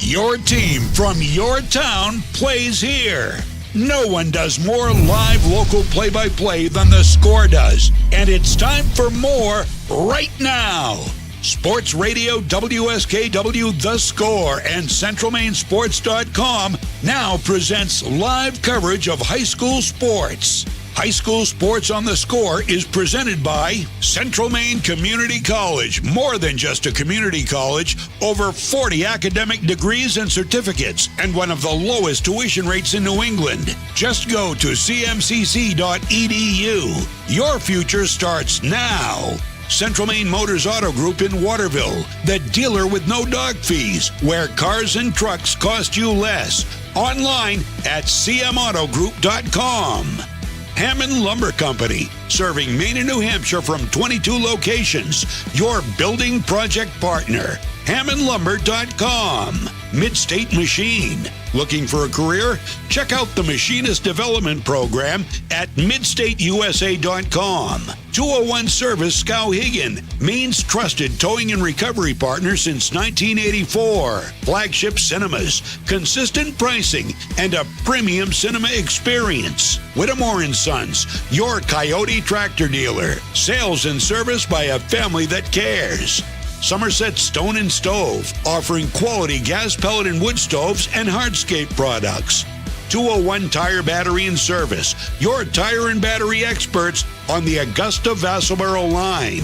Your team from your town plays here. No one does more live local play-by-play than The Score does. And it's time for more right now. Sports Radio WSKW The Score and CentralMainSports.com now presents live coverage of high school sports. High school sports on The Score is presented by Central Maine Community College. More than just a community college, over 40 academic degrees and certificates, and one of the lowest tuition rates in New England. Just go to cmcc.edu. Your future starts now. Central Maine Motors Auto Group in Waterville, the dealer with no dog fees, where cars and trucks cost you less. Online at cmautogroup.com. Hammond Lumber Company, serving Maine and New Hampshire from 22 locations. Your building project partner. HammondLumber.com. Midstate Machine. Looking for a career? Check out the Machinist Development Program at MidstateUSA.com. 201 Service Skowhegan, Maine's trusted towing and recovery partner since 1984. Flagship Cinemas, consistent pricing, and a premium cinema experience. Whittemore & Sons, your Coyote tractor dealer. Sales and service by a family that cares. Somerset Stone and Stove, offering quality gas pellet and wood stoves and hardscape products. 201 Tire Battery and Service, your tire and battery experts on the Augusta-Vassalboro line.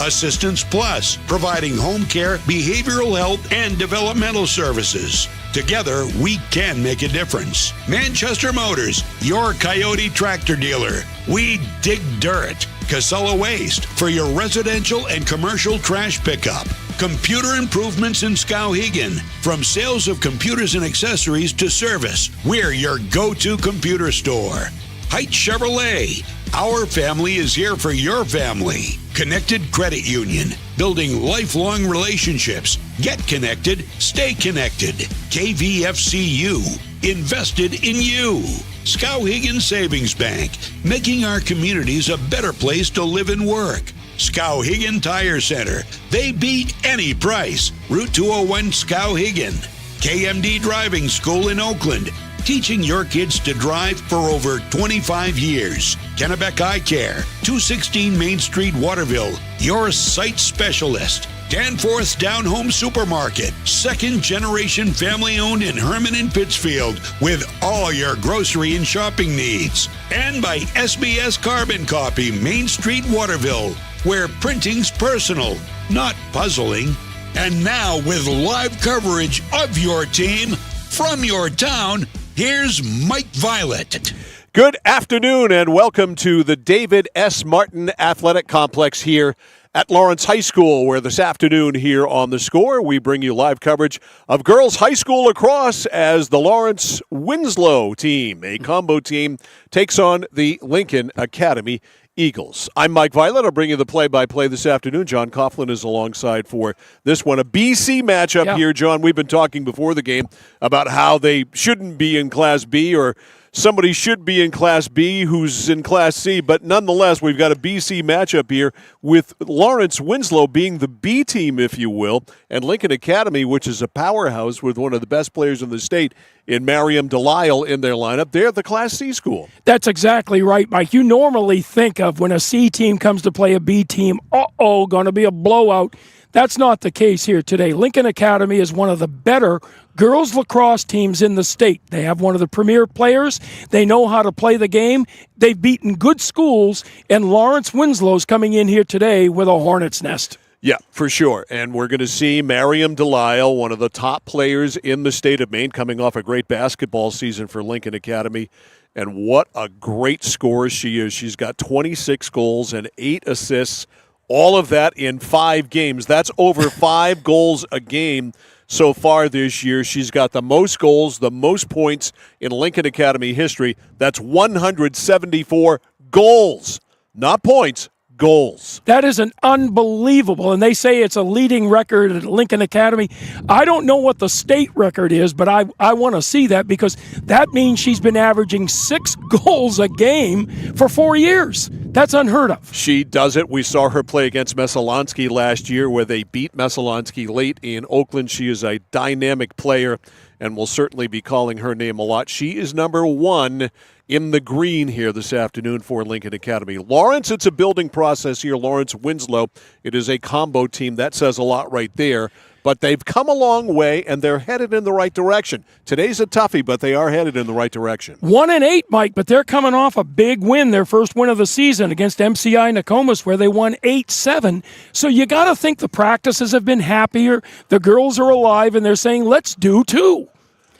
Assistance Plus, providing home care, behavioral health, and developmental services. Together, we can make a difference. Manchester Motors, your Coyote tractor dealer. We dig dirt. Casella Waste, for your residential and commercial trash pickup. Computer Improvements in Skowhegan, from sales of computers and accessories to service. We're your go-to computer store. Heights Chevrolet, our family is here for your family. Connected Credit Union, building lifelong relationships. Get connected, stay connected. KVFCU, invested in you. Skowhegan Savings Bank, making our communities a better place to live and work. Skowhegan Tire Center, they beat any price. Route 201 Skowhegan. KMD Driving School in Oakland, teaching your kids to drive for over 25 years. Kennebec Eye Care, 216 Main Street, Waterville, your sight specialist. Danforth's Down Home Supermarket, second-generation family-owned in Herman and Pittsfield, with all your grocery and shopping needs. And by SBS Carbon Copy, Main Street, Waterville, where printing's personal, not puzzling. And now, with live coverage of your team from your town, here's Mike Violet. Good afternoon and welcome to the David S. Martin Athletic Complex here at Lawrence High School, where this afternoon here on The Score, we bring you live coverage of girls high school lacrosse as the Lawrence Winslow team, a combo team, takes on the Lincoln Academy Eagles. I'm Mike Violet. I'll bring you the play-by-play this afternoon. John Coughlin is alongside for this one. A BC matchup here, John. We've been talking before the game about how they shouldn't be in Class B, or somebody should be in Class B who's in Class C, but nonetheless, we've got a BC matchup here with Lawrence Winslow being the B team, if you will, and Lincoln Academy, which is a powerhouse with one of the best players in the state in Mariam Delisle in their lineup. They're the Class C school. That's exactly right, Mike. You normally think of when a C team comes to play a B team, going to be a blowout. That's not the case here today. Lincoln Academy is one of the better girls lacrosse teams in the state. They have one of the premier players. They know how to play the game. They've beaten good schools, and Lawrence Winslow's coming in here today with a hornet's nest. Yeah, for sure. And we're going to see Mariam Delisle, one of the top players in the state of Maine, coming off a great basketball season for Lincoln Academy. And what a great scorer she is. She's got 26 goals and 8 assists. All of that in 5 games. That's over 5 goals a game so far this year. She's got the most goals, the most points in Lincoln Academy history. That's 174 goals. Not points, goals. That is an unbelievable, and they say it's a leading record at Lincoln Academy. I don't know what the state record is, but I want to see that because that means she's been averaging 6 goals a game for 4 years. That's unheard of. She does it. We saw her play against Messalonsky last year where they beat Messalonsky late in Oakland. She is a dynamic player, and we'll certainly be calling her name a lot. She is number 1 in the green here this afternoon for Lincoln Academy. Lawrence, it's a building process here. Lawrence Winslow, it is a combo team. That says a lot right there. But they've come a long way, and they're headed in the right direction. Today's a toughie, but they are headed in the right direction. 1-8, Mike, but they're coming off a big win, their first win of the season against MCI Nokomis, where they won 8-7. So you got to think the practices have been happier. The girls are alive, and they're saying, let's do 2.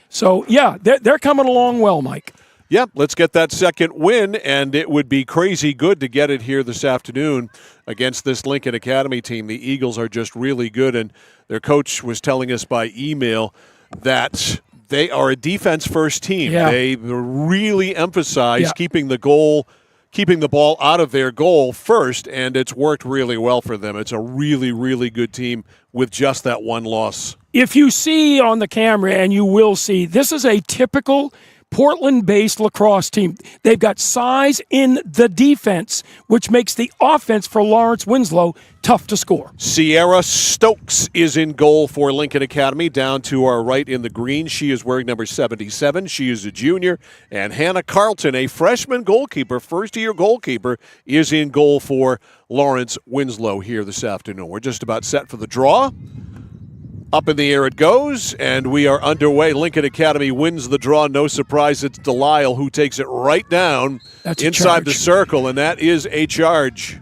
So, yeah, they're coming along well, Mike. Yep, let's get that second win, and it would be crazy good to get it here this afternoon against this Lincoln Academy team. The Eagles are just really good, and their coach was telling us by email that they are a defense-first team. Yeah. They really emphasize keeping the ball out of their goal first, and it's worked really well for them. It's a really, really good team with just that one loss. If you see on the camera, and you will see, this is a typical Portland-based lacrosse team. They've got size in the defense, which makes the offense for Lawrence Winslow tough to score. Sierra Stokes is in goal for Lincoln Academy, down to our right in the green. She is wearing number 77. She is a junior. And Hannah Carlton, a freshman goalkeeper, first-year goalkeeper, is in goal for Lawrence Winslow here this afternoon. We're just about set for the draw. Up in the air it goes, and we are underway. Lincoln Academy wins the draw. No surprise, it's Delisle who takes it right down inside the circle, and that is a charge.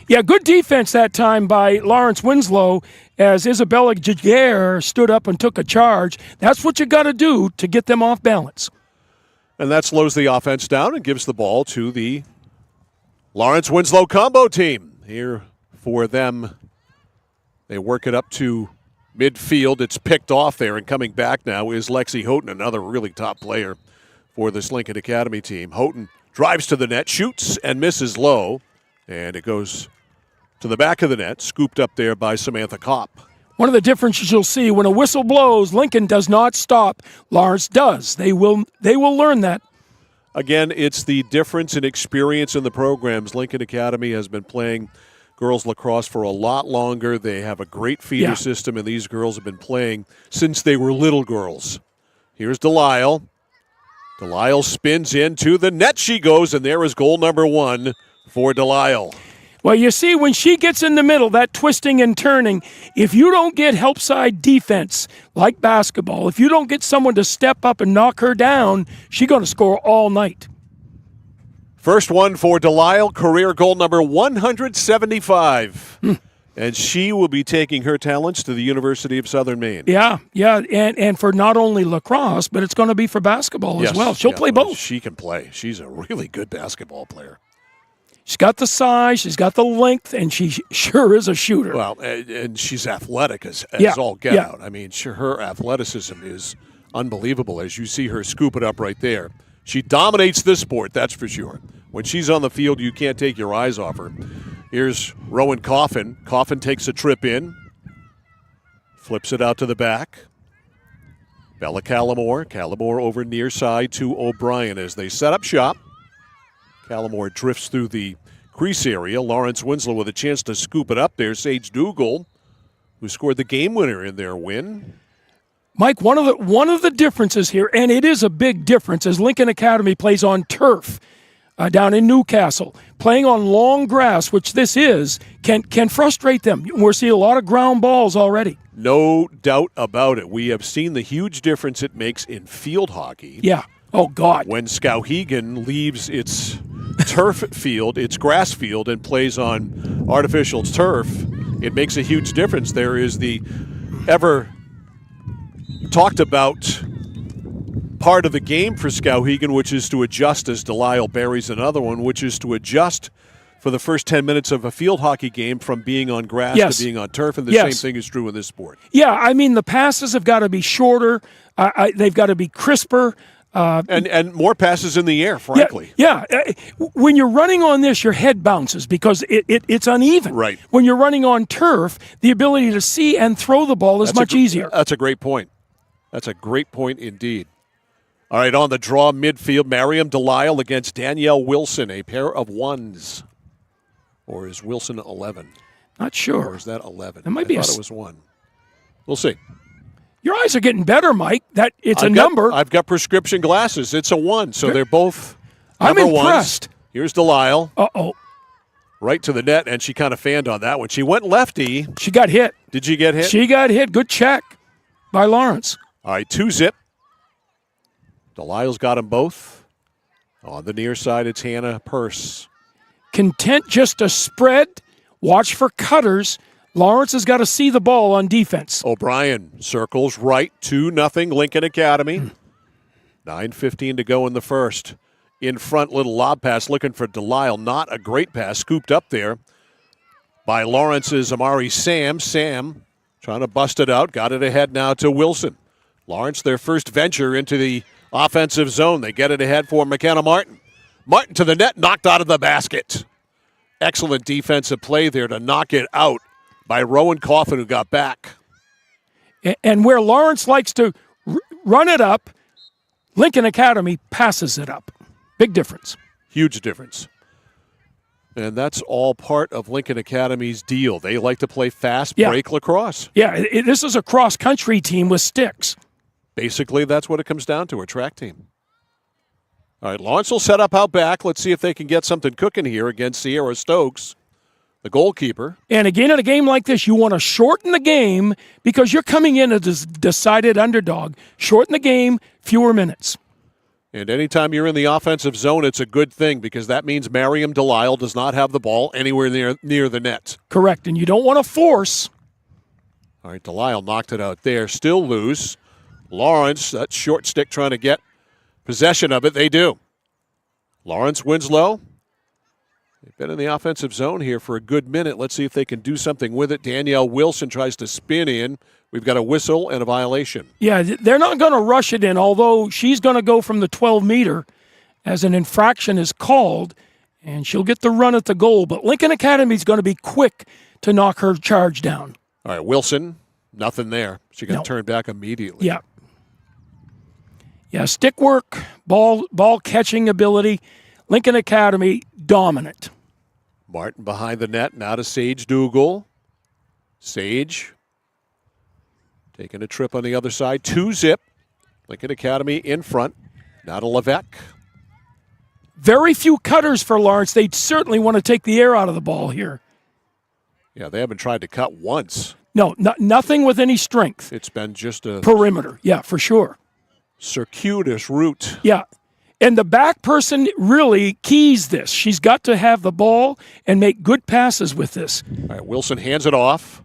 Yeah, good defense that time by Lawrence Winslow as Isabella Jaguar stood up and took a charge. That's what you got to do to get them off balance. And that slows the offense down and gives the ball to the Lawrence Winslow combo team. Here for them, they work it up to midfield. It's picked off there, and coming back now is Lexi Houghton, another really top player for this Lincoln Academy team. Houghton drives to the net, shoots, and misses low, and it goes to the back of the net, scooped up there by Samantha Kopp. One of the differences you'll see when a whistle blows, Lincoln does not stop. Lawrence does. They will learn that. Again, it's the difference in experience in the programs. Lincoln Academy has been playing girls lacrosse for a lot longer. They have a great feeder system, and these girls have been playing since they were little girls. Here's Delisle. Delisle spins into the net she goes, and there is goal number 1 for Delisle. Well, you see, when she gets in the middle, that twisting and turning, if you don't get help side defense, like basketball, if you don't get someone to step up and knock her down, she's going to score all night. First one for Delisle, career goal number 175. And she will be taking her talents to the University of Southern Maine. Yeah, and for not only lacrosse, but it's going to be for basketball as well. She'll play both. She can play. She's a really good basketball player. She's got the size, she's got the length, and she sure is a shooter. Well, and she's athletic as all get out. I mean, her athleticism is unbelievable as you see her scoop it up right there. She dominates this sport, that's for sure. When she's on the field, you can't take your eyes off her. Here's Rowan Coffin. Coffin takes a trip in, flips it out to the back. Bella Callamore. Callamore over near side to O'Brien as they set up shop. Callamore drifts through the crease area. Lawrence Winslow with a chance to scoop it up there. Sage Dougal, who scored the game winner in their win. Mike, one of the differences here, and it is a big difference, as Lincoln Academy plays on turf down in Newcastle. Playing on long grass, which this is, can frustrate them. We're seeing a lot of ground balls already. No doubt about it. We have seen the huge difference it makes in field hockey. Yeah. Oh, God. When Skowhegan leaves its turf field, its grass field, and plays on artificial turf, it makes a huge difference. There is the ever talked about part of the game for Skowhegan, which is to adjust, as Delisle buries another one, which is to adjust for the first 10 minutes of a field hockey game from being on grass to being on turf, and the same thing is true in this sport. Yeah, I mean, the passes have got to be shorter. They've got to be crisper. And more passes in the air, frankly. Yeah. When you're running on this, your head bounces because it's uneven. Right. When you're running on turf, the ability to see and throw the ball is much easier. That's a great point. That's a great point indeed. All right, on the draw midfield, Mariam Delisle against Danielle Wilson, a pair of ones. Or is Wilson 11? Not sure. Or is that 11? It might be I thought it was 1. We'll see. Your eyes are getting better, Mike. It's a number. I've got prescription glasses. It's a 1, so they're both number I'm impressed. ones. Here's Delisle. Uh-oh. Right to the net, and she kind of fanned on that one. She went lefty. She got hit. Did she get hit? She got hit. Good check by Lawrence. All right, 2-zip. Delisle's got them both. On the near side, it's Hannah Purse. Content just to spread. Watch for cutters. Lawrence has got to see the ball on defense. O'Brien circles right, 2-0 Lincoln Academy. 9:15 to go in the first. In front, little lob pass looking for Delisle. Not a great pass, scooped up there by Lawrence's Amari Sam. Sam trying to bust it out, got it ahead now to Wilson. Lawrence, their first venture into the offensive zone. They get it ahead for McKenna Martin. Martin to the net, knocked out of the basket. Excellent defensive play there to knock it out by Rowan Coffin, who got back. And where Lawrence likes to run it up, Lincoln Academy passes it up. Big difference. Huge difference. And that's all part of Lincoln Academy's deal. They like to play fast break lacrosse. Yeah, this is a cross-country team with sticks. Basically, that's what it comes down to, a track team. All right, Lawrence will set up out back. Let's see if they can get something cooking here against Sierra Stokes, the goalkeeper. And again, in a game like this, you want to shorten the game because you're coming in as a decided underdog. Shorten the game, fewer minutes. And anytime you're in the offensive zone, it's a good thing because that means Mariam Delisle does not have the ball anywhere near the net. Correct, and you don't want to force. All right, Delisle knocked it out there. Still loose. Lawrence, that short stick trying to get possession of it. They do. Lawrence, Winslow. They've been in the offensive zone here for a good minute. Let's see if they can do something with it. Danielle Wilson tries to spin in. We've got a whistle and a violation. Yeah, they're not going to rush it in, although she's going to go from the 12-meter as an infraction is called, and she'll get the run at the goal. But Lincoln Academy's going to be quick to knock her charge down. All right, Wilson, nothing there. She got turned back immediately. Yeah. Yeah, stick work, ball catching ability. Lincoln Academy, dominant. Martin behind the net, now to Sage Dougal. Sage taking a trip on the other side. 2-zip. Lincoln Academy in front. Now to Levesque. Very few cutters for Lawrence. They certainly want to take the air out of the ball here. Yeah, they haven't tried to cut once. No, nothing with any strength. It's been just a perimeter. Yeah, for sure. Circuitous route. Yeah. And the back person really keys this. She's got to have the ball and make good passes with this. All right, Wilson hands it off.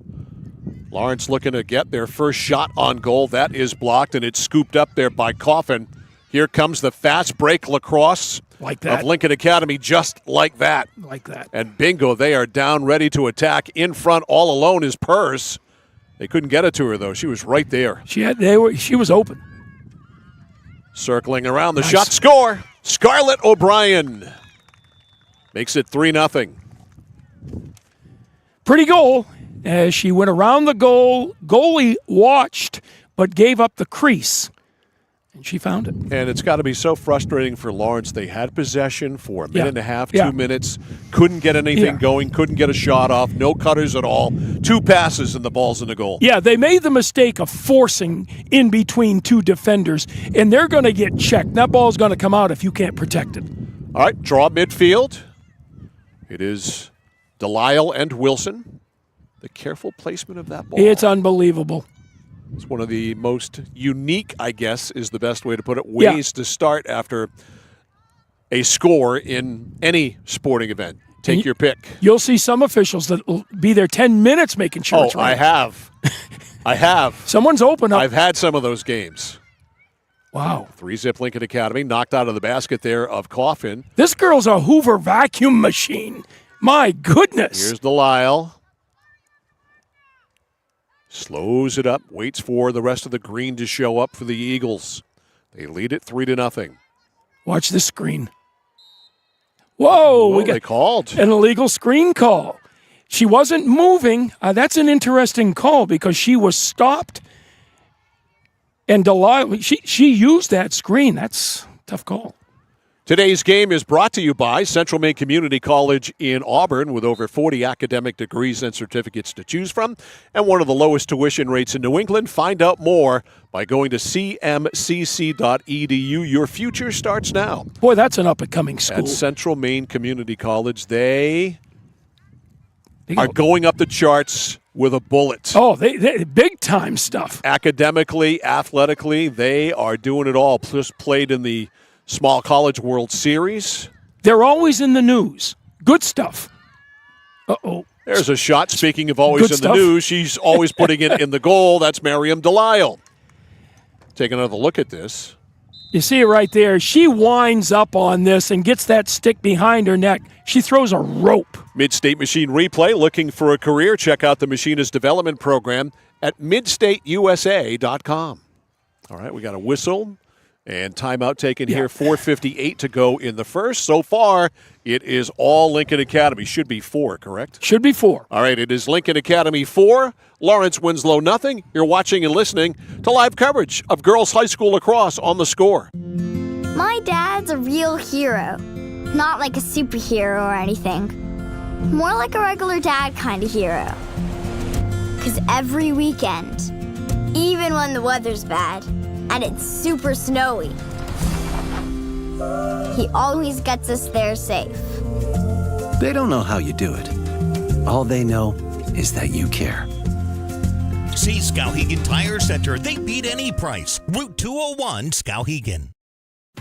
Lawrence looking to get their first shot on goal. That is blocked, and it's scooped up there by Coffin. Here comes the fast break lacrosse of Lincoln Academy, just like that. Like that. And bingo, they are down, ready to attack. In front, all alone is Purse. They couldn't get it to her, though. She was right there. She was open. Circling around the shot, score. Scarlett O'Brien makes it 3-0. Pretty goal. As she went around the goal, goalie watched but gave up the crease, and she found it. And it's got to be so frustrating for Lawrence. They had possession for a minute and a half, 2 minutes, couldn't get anything going, couldn't get a shot off, no cutters at all, 2 passes and the ball's in the goal. Yeah, they made the mistake of forcing in between 2 defenders, and they're going to get checked. That ball's going to come out if you can't protect it. All right, draw midfield. It is Delisle and Wilson. The careful placement of that ball. It's unbelievable. It's one of the most unique, I guess, is the best way to put it, ways to start after a score in any sporting event. Take your pick. You'll see some officials that will be there 10 minutes making sure it's right. I have. I have. Someone's open up. I've had some of those games. Wow. 3-zip Lincoln Academy, knocked out of the basket there of Coffin. This girl's a Hoover vacuum machine. My goodness. Here's Delisle. Slows it up, waits for the rest of the green to show up for the Eagles. They lead it 3-0. Watch this screen. Whoa, They called an illegal screen call. She wasn't moving. That's an interesting call because she was stopped. And Delilah, she used that screen. That's a tough call. Today's game is brought to you by Central Maine Community College in Auburn, with over 40 academic degrees and certificates to choose from, and one of the lowest tuition rates in New England. Find out more by going to cmcc.edu. Your future starts now. Boy, that's an up-and-coming school. At Central Maine Community College, they are going up the charts with a bullet. Oh, they big-time stuff. Academically, athletically, they are doing it all. Plus played in the Small College World Series. They're always in the news. Good stuff. Uh-oh. There's a shot. Speaking of always Good in the news, she's always putting it in the goal. That's Miriam Delisle. Take another look at this. You see it right there. She winds up on this and gets that stick behind her neck. She throws a rope. Midstate Machine Replay. Looking for a career? Check out the Machinist Development Program at midstateusa.com. All right, we got a whistle. And timeout taken here, 4:58 to go in the first. So far, it is all Lincoln Academy. Should be 4, correct? Should be 4. All right, it is Lincoln Academy 4, Lawrence Winslow nothing. You're watching and listening to live coverage of girls high school lacrosse on The Score. My dad's a real hero. Not like a superhero or anything. More like a regular dad kind of hero. Because every weekend, even when the weather's bad, and it's super snowy, he always gets us there safe. They don't know how you do it. All they know is that you care. See Skowhegan Tire Center. They beat any price. Route 201, Skowhegan.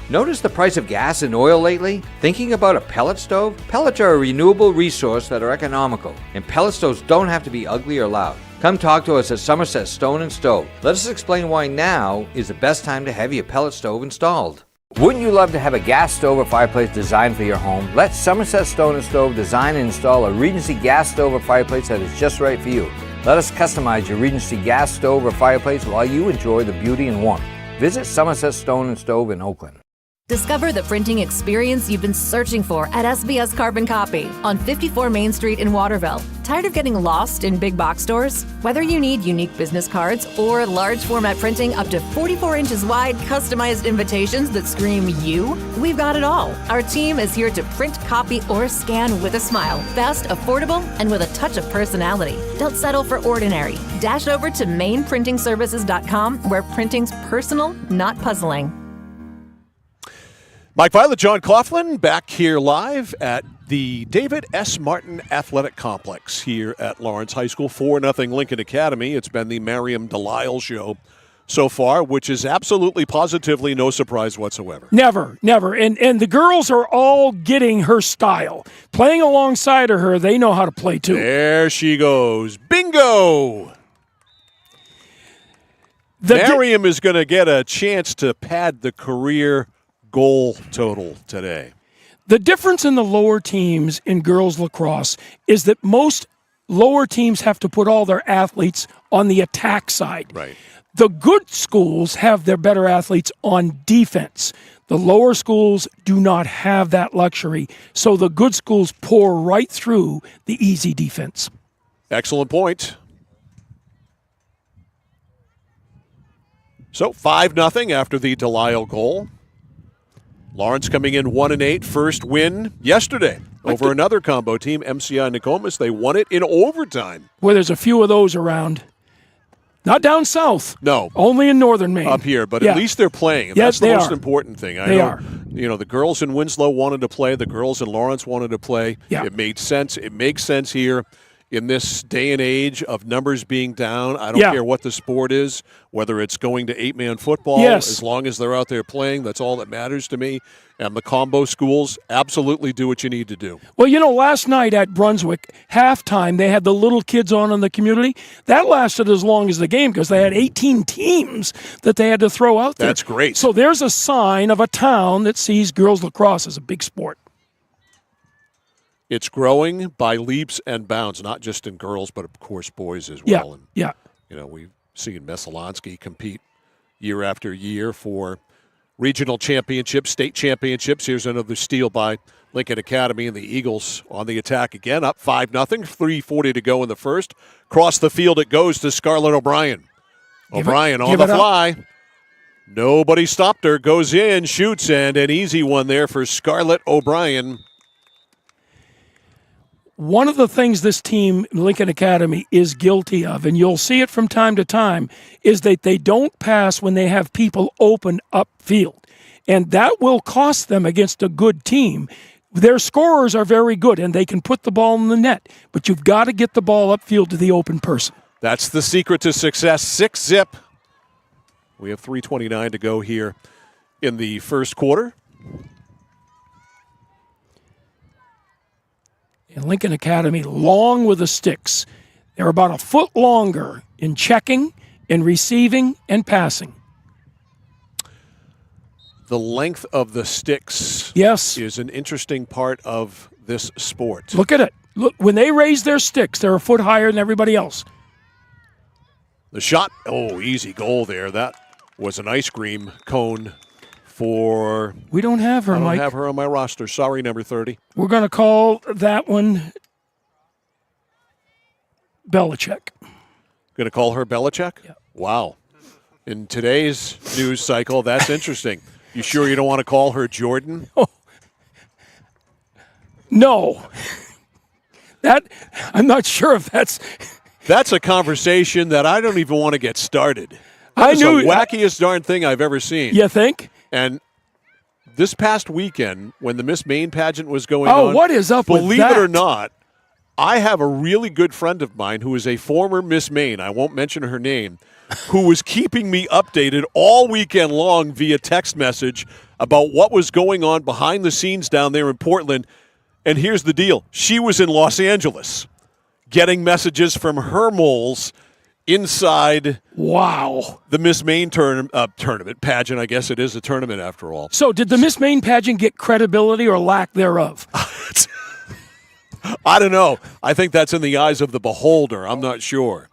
Notice the price of gas and oil lately? Thinking about a pellet stove? Pellets are a renewable resource that are economical, and pellet stoves don't have to be ugly or loud. Come talk to us at Somerset Stone & Stove. Let us explain why now is the best time to have your pellet stove installed. Wouldn't you love to have a gas stove or fireplace designed for your home? Let Somerset Stone & Stove design and install a Regency gas stove or fireplace that is just right for you. Let us customize your Regency gas stove or fireplace while you enjoy the beauty and warmth. Visit Somerset Stone & Stove in Oakland. Discover the printing experience you've been searching for at SBS Carbon Copy on 54 Main Street in Waterville. Tired of getting lost in big box stores? Whether you need unique business cards or large format printing up to 44 inches wide, customized invitations that scream you, we've got it all. Our team is here to print, copy, or scan with a smile. Fast, affordable, and with a touch of personality. Don't settle for ordinary. Dash over to mainprintingservices.com, where printing's personal, not puzzling. Mike Violet, John Coughlin, back here live at the David S. Martin Athletic Complex here at Lawrence High School. 4-0 Lincoln Academy. It's been the Miriam Delisle show so far, which is absolutely, positively no surprise whatsoever. Never. And the girls are all getting her style. Playing alongside of her, they know how to play too. There she goes. Bingo! Miriam is going to get a chance to pad the career goal total today. The difference in the lower teams in girls lacrosse is that most lower teams have to put all their athletes on the attack side. Right. The good schools have their better athletes on defense. The lower schools do not have that luxury, so the good schools pour right through the easy defense. Excellent point. So 5-0 after the Delisle goal. Lawrence coming in 1-8, first win yesterday over another combo team, MCI Nokomis. They won it in overtime. Where there's a few of those around. Not down south. No. Only in northern Maine. Up here, but at least they're playing. And Yes, that's the they most are. important thing. They are. You know, the girls in Winslow wanted to play. The girls in Lawrence wanted to play. Yeah. It made sense. It makes sense here in this day and age of numbers being down. I don't care what the sport is, whether it's going to 8-man football. Yes. As long as they're out there playing, that's all that matters to me. And the combo schools absolutely do what you need to do. Well, you know, last night at Brunswick, halftime, they had the little kids on in the community. That lasted as long as the game because they had 18 teams that they had to throw out there. That's great. So there's a sign of a town that sees girls lacrosse as a big sport. It's growing by leaps and bounds, not just in girls, but of course boys as Yeah, well. And, yeah. you know, we've seen Messalonsky compete year after year for regional championships, state championships. Here's another steal by Lincoln Academy, and the Eagles on the attack again, up 5-0, 3:40 to go in the first. Across the field it goes to Scarlett O'Brien. O'Brien on the fly. Nobody stopped her, goes in, shoots, and an easy one there for Scarlett O'Brien. One of the things this team, Lincoln Academy, is guilty of, and you'll see it from time to time, is that they don't pass when they have people open upfield. And that will cost them against a good team. Their scorers are very good, and they can put the ball in the net. But you've got to get the ball upfield to the open person. That's the secret to success. 6-zip. We have 3:29 to go here in the first quarter. And Lincoln Academy, long with the sticks. They're about a foot longer in checking, in receiving, and passing. The length of the sticks is an interesting part of this sport. Look at it. Look, when they raise their sticks, they're a foot higher than everybody else. The shot, easy goal there. That was an ice cream cone for... We don't have her, Mike. I Mike. don't have her on my roster. Sorry, number 30. We're going to call that one Belichick. Going to call her Belichick? Yeah. Wow. In today's news cycle, that's interesting. You sure you don't want to call her Jordan? Oh. No. I'm not sure if that's... That's a conversation that I don't even want to get started. It's the wackiest darn thing I've ever seen. You think? And this past weekend, when the Miss Maine pageant was going on, what is up with that? Believe it or not, I have a really good friend of mine who is a former Miss Maine, I won't mention her name, who was keeping me updated all weekend long via text message about what was going on behind the scenes down there in Portland. And here's the deal. She was in Los Angeles getting messages from her moles inside the Miss Maine tournament pageant. I guess it is a tournament after all. So did the Miss Maine pageant get credibility or lack thereof? I don't know. I think that's in the eyes of the beholder. I'm not sure.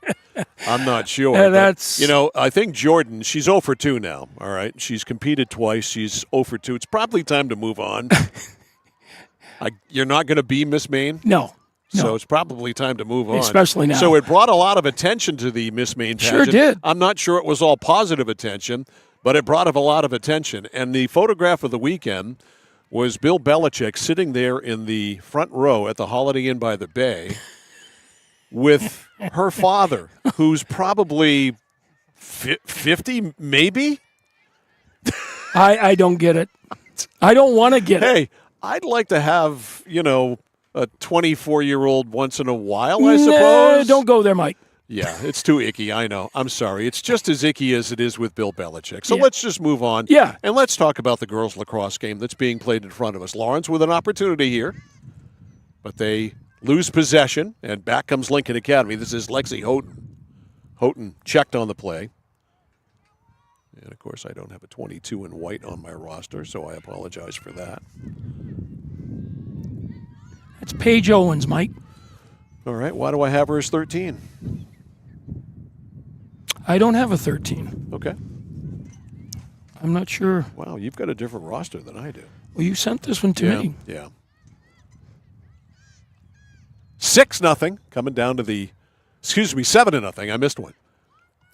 That's... I think Jordan, she's 0 for 2 now, all right? She's competed twice. She's 0 for 2. It's probably time to move on. You're not going to be Miss Maine? No. So it's probably time to move on. Especially now. So it brought a lot of attention to the Miss Maine pageant. Sure did. I'm not sure it was all positive attention, but it brought a lot of attention. And the photograph of the weekend was Bill Belichick sitting there in the front row at the Holiday Inn by the Bay with her father, who's probably 50, maybe? I don't get it. I don't want to get it. Hey, I'd like to have, a 24-year-old once in a while, I suppose. Don't go there, Mike. Yeah, it's too icky, I know. I'm sorry. It's just as icky as it is with Bill Belichick. So let's just move on. Yeah. And let's talk about the girls' lacrosse game that's being played in front of us. Lawrence with an opportunity here, but they lose possession, and back comes Lincoln Academy. This is Lexi Houghton. Houghton checked on the play. And, of course, I don't have a 22 in white on my roster, so I apologize for that. That's Paige Owens, Mike. All right. Why do I have her as 13? I don't have a 13. Okay. I'm not sure. Wow, you've got a different roster than I do. Well, you sent this one to me. Yeah. 6-0, coming down to 7-0. I missed one.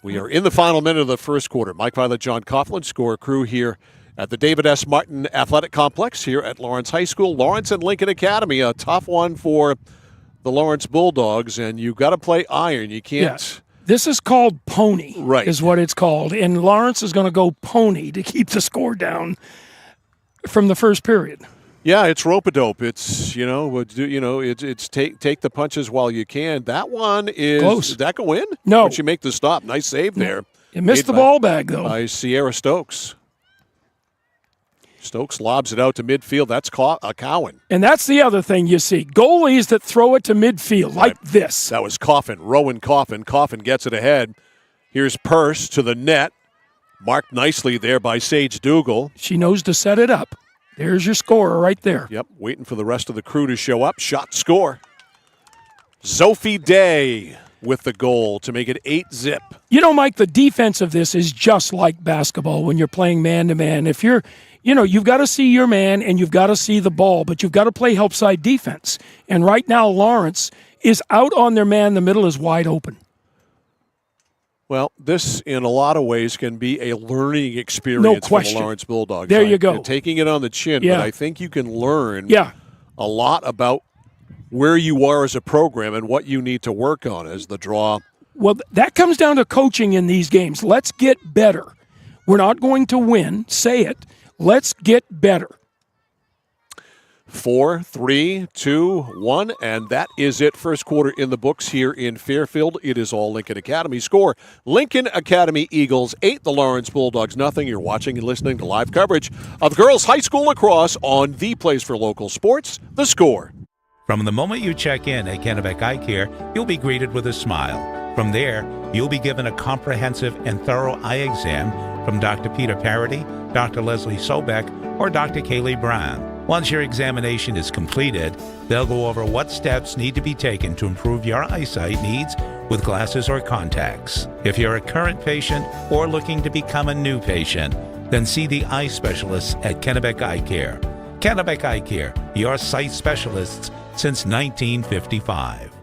We are in the final minute of the first quarter. Mike Violet, John Coughlin, score crew here at the David S. Martin Athletic Complex here at Lawrence High School. Lawrence and Lincoln Academy, a tough one for the Lawrence Bulldogs, and you've got to play iron. You can't... Yes. This is called pony, is what it's called. And Lawrence is going to go pony to keep the score down from the first period. Yeah, it's rope-a-dope. It's, it's take the punches while you can. That one is... Close. Did that go in? No. Did she make the stop? Nice save there. It missed the ball bag, though. By Sierra Stokes. Stokes lobs it out to midfield. That's a Cowan. And that's the other thing you see. Goalies that throw it to midfield like this. That was Coffin. Rowan Coffin. Coffin gets it ahead. Here's Purse to the net. Marked nicely there by Sage Dougal. She knows to set it up. There's your scorer right there. Yep, waiting for the rest of the crew to show up. Shot, score. Sophie Day with the goal to make it 8-zip. You know, Mike, the defense of this is just like basketball when you're playing man-to-man. If you're, you've got to see your man and you've got to see the ball, but you've got to play help side defense. And right now, Lawrence is out on their man. The middle is wide open. Well, this, in a lot of ways, can be a learning experience for the Lawrence Bulldogs. There you go. Taking it on the chin, but I think you can learn a lot about where you are as a program and what you need to work on as the draw. Well, that comes down to coaching in these games. Let's get better. We're not going to win. Say it. Let's get better. 4, 3, 2, 1, and that is it. First quarter in the books here in Fairfield. It is all Lincoln Academy. Score, Lincoln Academy Eagles 8, the Lawrence Bulldogs nothing. You're watching and listening to live coverage of girls high school lacrosse on the place for local sports, The Score. From the moment you check in at Kennebec Eye Care, you'll be greeted with a smile. From there, you'll be given a comprehensive and thorough eye exam from Dr. Peter Parody, Dr. Leslie Sobek, or Dr. Kaylee Brown. Once your examination is completed, they'll go over what steps need to be taken to improve your eyesight needs with glasses or contacts. If you're a current patient or looking to become a new patient, then see the eye specialists at Kennebec Eye Care. Kennebec Eye Care, your sight specialists since 1955.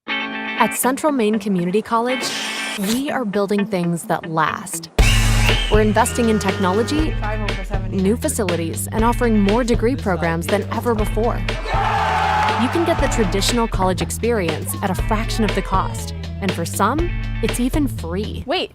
At Central Maine Community College, we are building things that last. We're investing in technology, new facilities, and offering more degree programs than ever before. You can get the traditional college experience at a fraction of the cost, and for some, it's even free. Wait,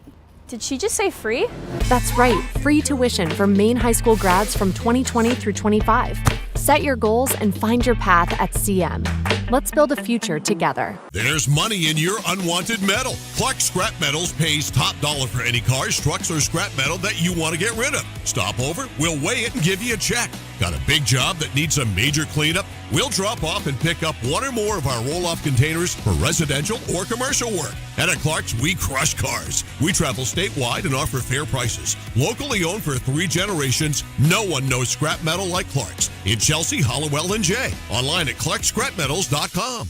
did she just say free? That's right, free tuition for Maine high school grads from 2020 through 25. Set your goals and find your path at CM. Let's build a future together. There's money in your unwanted metal. Clark Scrap Metals pays top dollar for any cars, trucks, or scrap metal that you want to get rid of. Stop over, we'll weigh it and give you a check. Got a big job that needs a major cleanup? We'll drop off and pick up one or more of our roll-off containers for residential or commercial work. And at Clark's, we crush cars. We travel statewide and offer fair prices. Locally owned for 3 generations, no one knows scrap metal like Clark's. In Chelsea, Hollowell, and Jay. Online at ClarkScrapMetals.com.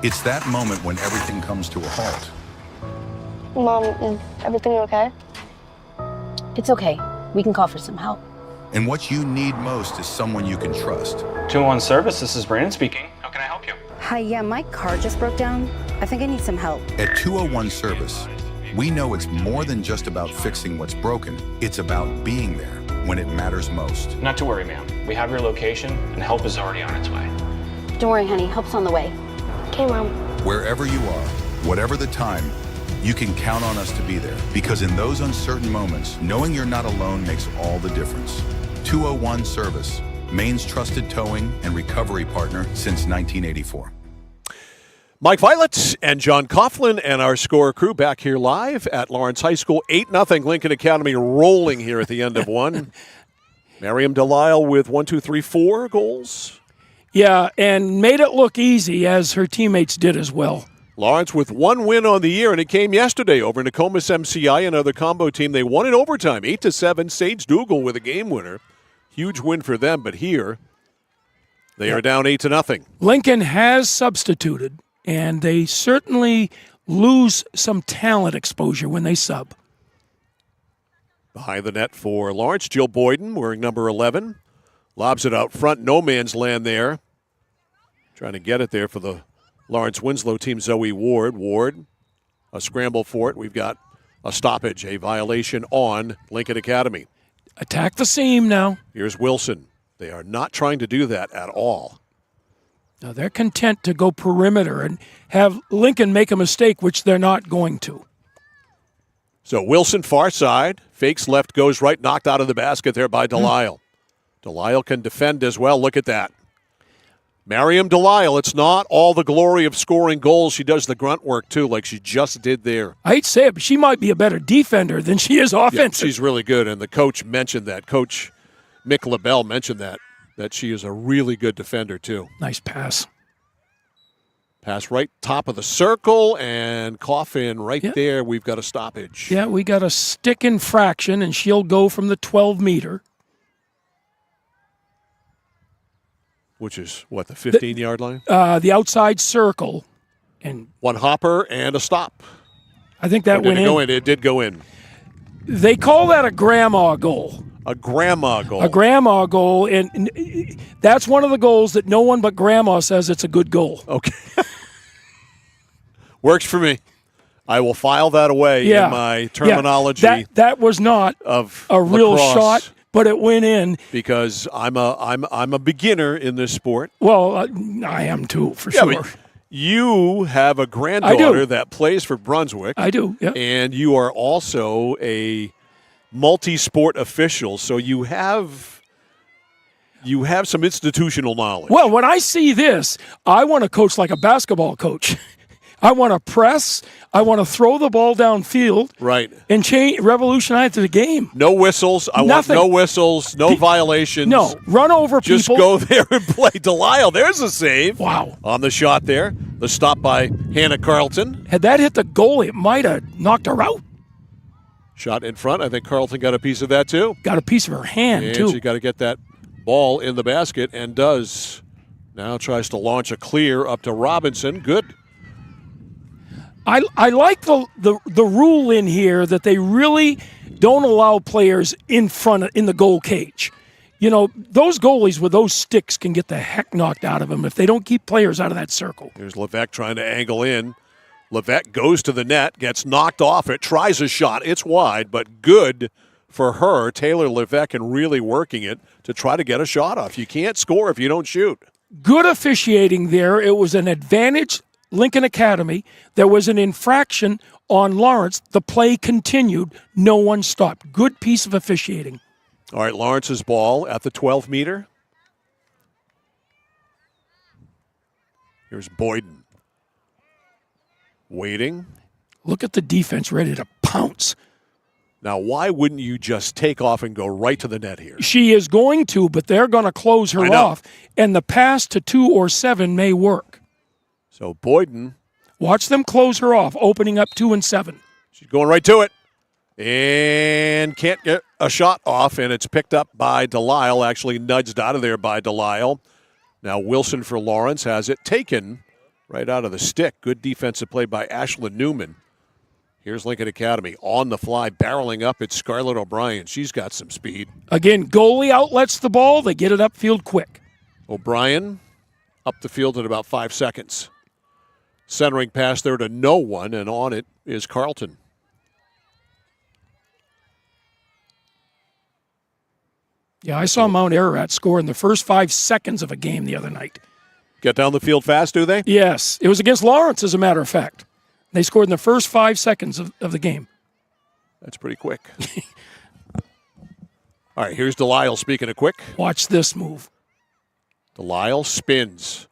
It's that moment when everything comes to a halt. Mom, is everything okay? It's okay. We can call for some help. And what you need most is someone you can trust. 201 Service, this is Brandon speaking. How can I help you? Hi, yeah, my car just broke down. I think I need some help. At 201 Service, we know it's more than just about fixing what's broken. It's about being there when it matters most. Not to worry, ma'am. We have your location, and help is already on its way. Don't worry, honey. Help's on the way. Okay, Mom. Wherever you are, whatever the time, you can count on us to be there. Because in those uncertain moments, knowing you're not alone makes all the difference. 201 Service, Maine's trusted towing and recovery partner since 1984. Mike Violet and John Coughlin and our Score crew back here live at Lawrence High School. 8-0 Lincoln Academy rolling here at the end of one. Miriam Delisle with 4 goals. Yeah, and made it look easy, as her teammates did as well. Lawrence with 1 win on the year, and it came yesterday over Nokomis MCI, another combo team. They won in overtime, 8-7. Sage Dougal with a game winner. Huge win for them, but here they are down 8-0. Lincoln has substituted, and they certainly lose some talent exposure when they sub. Behind the net for Lawrence, Jill Boyden wearing number 11. Lobs it out front, no man's land there. Trying to get it there for the Lawrence Winslow team, Zoe Ward. Ward, a scramble for it. We've got a stoppage, a violation on Lincoln Academy. Attack the seam now. Here's Wilson. They are not trying to do that at all. No, they're content to go perimeter and have Lincoln make a mistake, which they're not going to. So Wilson, far side, fakes left, goes right, knocked out of the basket there by Delisle. Delisle can defend as well. Look at that. Miriam Delisle, it's not all the glory of scoring goals. She does the grunt work, too, like she just did there. I hate to say it, but she might be a better defender than she is offensive. Yeah, she's really good, and the coach mentioned that. Coach Mick LaBelle mentioned that she is a really good defender, too. Nice pass. Pass right top of the circle, and Coffin right there. We've got a stoppage. Yeah, we got a stick infraction, and she'll go from the 12-meter. Which is, what, the 15-yard line? The outside circle. And one hopper and a stop. I think that went in. Go in. It did go in. They call that a grandma goal. A grandma goal. A grandma goal, and that's one of the goals that no one but grandma says it's a good goal. Okay. Works for me. I will file that away in my terminology. Yeah. That was not of a real lacrosse, shot, but it went in. Because I'm a beginner in this sport. Well, I am too, for sure. But you have a granddaughter that plays for Brunswick. I do, yeah. And you are also a multi-sport official, so you have some institutional knowledge. Well, when I see this, I want to coach like a basketball coach. I want to press. I want to throw the ball downfield. Right. And revolutionize the game. No whistles. I want no whistles, no violations. No. Run over people. Just go there and play. Delisle, there's a save. Wow. On the shot there. The stop by Hannah Carlton. Had that hit the goalie, it might have knocked her out. Shot in front. I think Carlton got a piece of that, too. Got a piece of her hand, too. And she got to get that ball in the basket, and does. Now tries to launch a clear up to Robinson. Good. I like the rule in here that they really don't allow players in the goal cage. You know, those goalies with those sticks can get the heck knocked out of them if they don't keep players out of that circle. Here's Levesque trying to angle in. Levesque goes to the net, gets knocked off it, tries a shot. It's wide, but good for her, Taylor Levesque, and really working it to try to get a shot off. You can't score if you don't shoot. Good officiating there. It was an advantage, Lincoln Academy. There was an infraction on Lawrence. The play continued. No one stopped. Good piece of officiating. All right, Lawrence's ball at the 12-meter. Here's Boyden. Waiting. Look at the defense ready to pounce. Now, why wouldn't you just take off and go right to the net here? She is going to, but they're going to close her off, and the pass to 2 or 7 may work. So Boyden. Watch them close her off, opening up 2 and 7. She's going right to it. And can't get a shot off, and it's picked up by Delisle, actually nudged out of there by Delisle. Now Wilson for Lawrence has it taken right out of the stick. Good defensive play by Ashlyn Newman. Here's Lincoln Academy on the fly, barreling up. It's Scarlett O'Brien. She's got some speed. Again, goalie outlets the ball. They get it upfield quick. O'Brien up the field in about 5 seconds. Centering pass there to no one, and on it is Carlton. Yeah, I saw Mount Ararat score in the first 5 seconds of a game the other night. Get down the field fast, do they? Yes. It was against Lawrence, as a matter of fact. They scored in the first 5 seconds of the game. That's pretty quick. All right, here's Delisle speaking of quick. Watch this move. Delisle spins.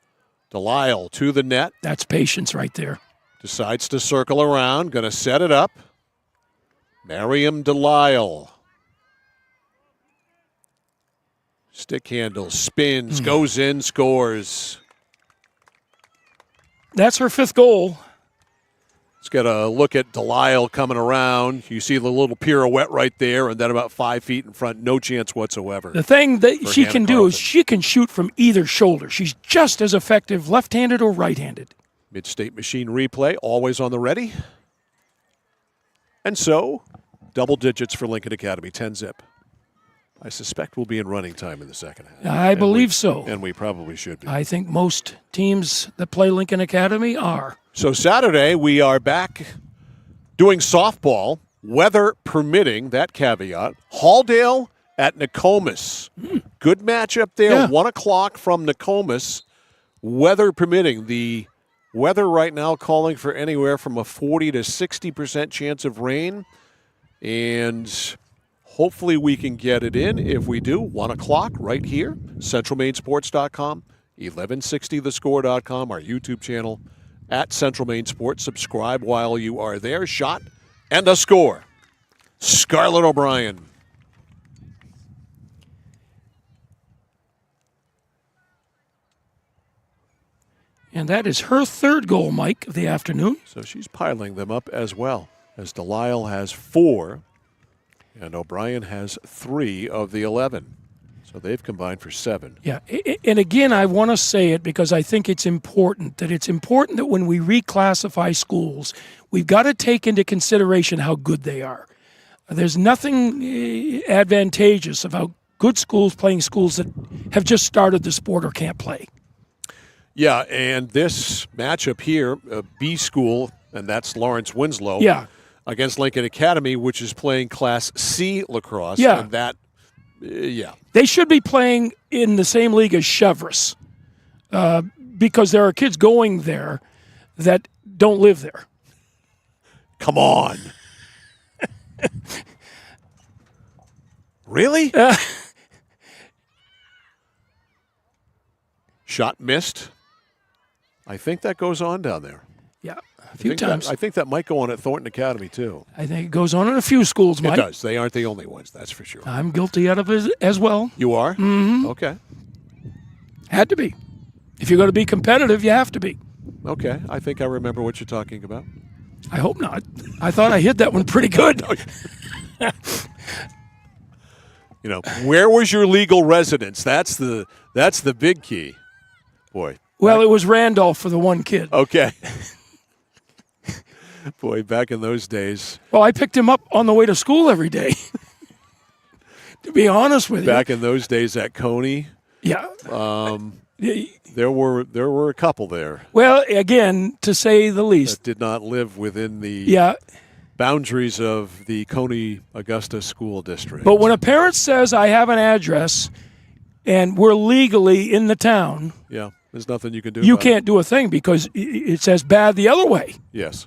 Delisle to the net. That's patience right there. Decides to circle around. Going to set it up. Miriam Delisle. Stick handle, spins, goes in, scores. That's her 5th goal. Let's get a look at Delisle coming around. You see the little pirouette right there, and then about 5 feet in front, no chance whatsoever. The thing that she can do is she can shoot from either shoulder. She's just as effective left-handed or right-handed. Mid-state machine replay, always on the ready. And so, double digits for Lincoln Academy, 10-zip. I suspect we'll be in running time in the second half. I believe so. And we probably should be. I think most teams that play Lincoln Academy are. So Saturday, we are back doing softball, weather permitting, that caveat. Halldale at Nokomis. Good matchup there, Yeah. 1 o'clock from Nokomis. Weather permitting. The weather right now calling for anywhere from a 40 to 60% chance of rain. And hopefully we can get it in. If we do, 1 o'clock right here, centralmainsports.com, 1160thescore.com, our YouTube channel, at Central Maine Sports. Subscribe while you are there. Shot and a score. Scarlett O'Brien. And that is her 3rd goal, Mike, of the afternoon. So she's piling them up as well, as Delisle has 4. And O'Brien has 3 of the 11. So they've combined for 7. Yeah, and again, I want to say it because I think it's important that when we reclassify schools, we've got to take into consideration how good they are. There's nothing advantageous about good schools playing schools that have just started the sport or can't play. Yeah, and this matchup here, B school, and that's Lawrence Winslow, against Lincoln Academy, which is playing Class C lacrosse. Yeah. And that, yeah. They should be playing in the same league as Chevrolet because there are kids going there that don't live there. Come on. Really? Shot missed. I think that goes on down there. Yeah, a few times. I think that might go on at Thornton Academy, too. I think it goes on in a few schools, Mike. It does. They aren't the only ones, that's for sure. I'm guilty of it as well. You are? Mm-hmm. Okay. Had to be. If you're going to be competitive, you have to be. Okay. I think I remember what you're talking about. I hope not. I thought I hit that one pretty good. You know, where was your legal residence? That's the big key. Boy. Well, it was Randolph for the one kid. Okay. Boy, back in those days. Well, I picked him up on the way to school every day. To be honest with you. Back in those days at Coney. Yeah. There were a couple there. Well, again, to say the least. That did not live within the boundaries of the Coney Augusta School District. But when a parent says, I have an address and we're legally in the town. Yeah, there's nothing you can do You about can't do a thing because it's as bad the other way. Yes.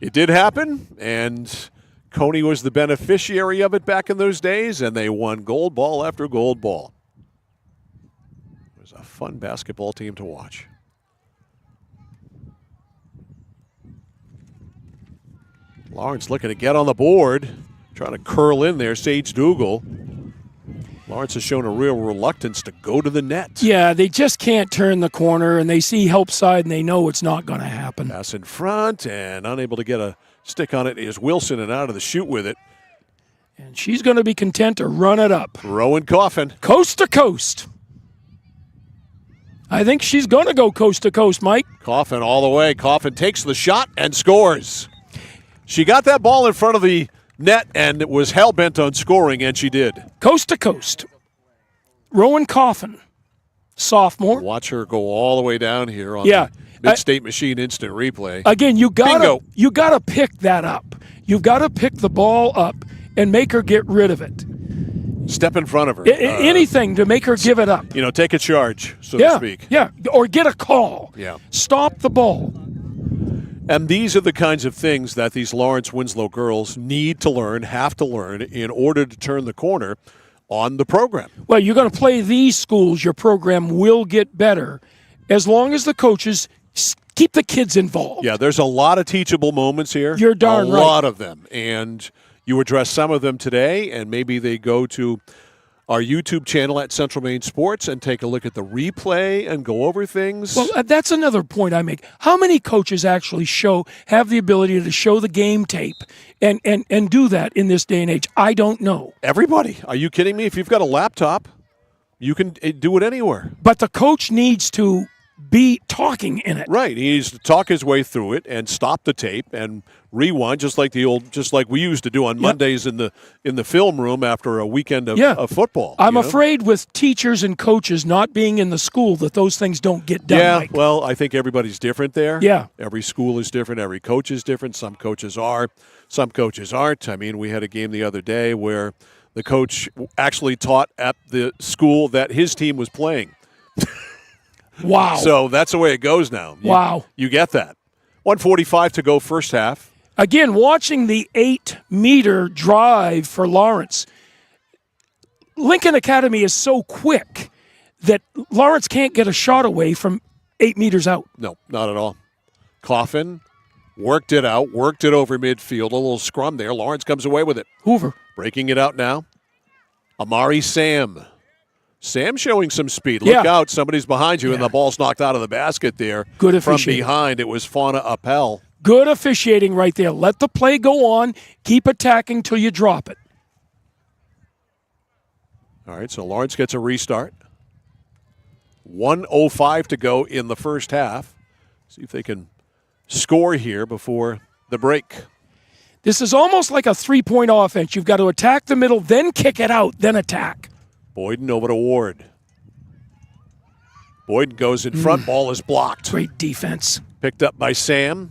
It did happen, and Coney was the beneficiary of it back in those days, and they won gold ball after gold ball. It was a fun basketball team to watch. Lawrence looking to get on the board, trying to curl in there, Sage Dougal. Lawrence has shown a real reluctance to go to the net. Yeah, they just can't turn the corner, and they see help side, and they know it's not going to happen. Pass in front, and unable to get a stick on it is Wilson, and out of the chute with it. And she's going to be content to run it up. Rowan Coffin. Coast to coast. I think she's going to go coast to coast, Mike. Coffin all the way. Coffin takes the shot and scores. She got that ball in front of the net and was hell-bent on scoring, and she did. Coast to coast. Rowan Coffin, sophomore. Watch her go all the way down here on the Mid-State Machine instant replay. Again, you gotta pick that up. You've got to pick the ball up and make her get rid of it. Step in front of her. Anything to make her give it up. You know, take a charge, so to speak. Yeah, or get a call. Yeah. Stop the ball. And these are the kinds of things that these Lawrence Winslow girls need to learn, have to learn, in order to turn the corner on the program. Well, you're going to play these schools, your program will get better as long as the coaches keep the kids involved. Yeah, there's a lot of teachable moments here. You're darn right. A lot of them. And you address some of them today, and maybe they go to our YouTube channel at Central Maine Sports and take a look at the replay and go over things. Well, that's another point I make. How many coaches actually have the ability to show the game tape and do that in this day and age? I don't know. Everybody. Are you kidding me? If you've got a laptop, you can do it anywhere. But the coach needs to be talking in it. Right. He needs to talk his way through it and stop the tape and rewind, just like we used to do on Mondays in the film room after a weekend of football. I'm afraid with teachers and coaches not being in the school that those things don't get done. Yeah, Mike. well, I think everybody's different there. Yeah. Every school is different. Every coach is different. Some coaches are. Some coaches aren't. I mean, we had a game the other day where the coach actually taught at the school that his team was playing. Wow. So that's the way it goes now. Wow. You get that. 1:45 to go first half. Again, watching the 8-meter drive for Lawrence, Lincoln Academy is so quick that Lawrence can't get a shot away from 8 meters out. No, not at all. Coffin worked it out, worked it over midfield, a little scrum there. Lawrence comes away with it. Hoover. Breaking it out now. Amari Sam. Sam showing some speed. Look out, somebody's behind you, and the ball's knocked out of the basket there. Good from officiating. behind. It was Fauna Appel. Good officiating right there. Let the play go on. Keep attacking till you drop it. All right, so Lawrence gets a restart. 1:05 to go in the first half. See if they can score here before the break. This is almost like a three-point offense. You've got to attack the middle, then kick it out, then attack. Boyden over to Ward. Boyden goes in front. Ball is blocked. Great defense. Picked up by Sam.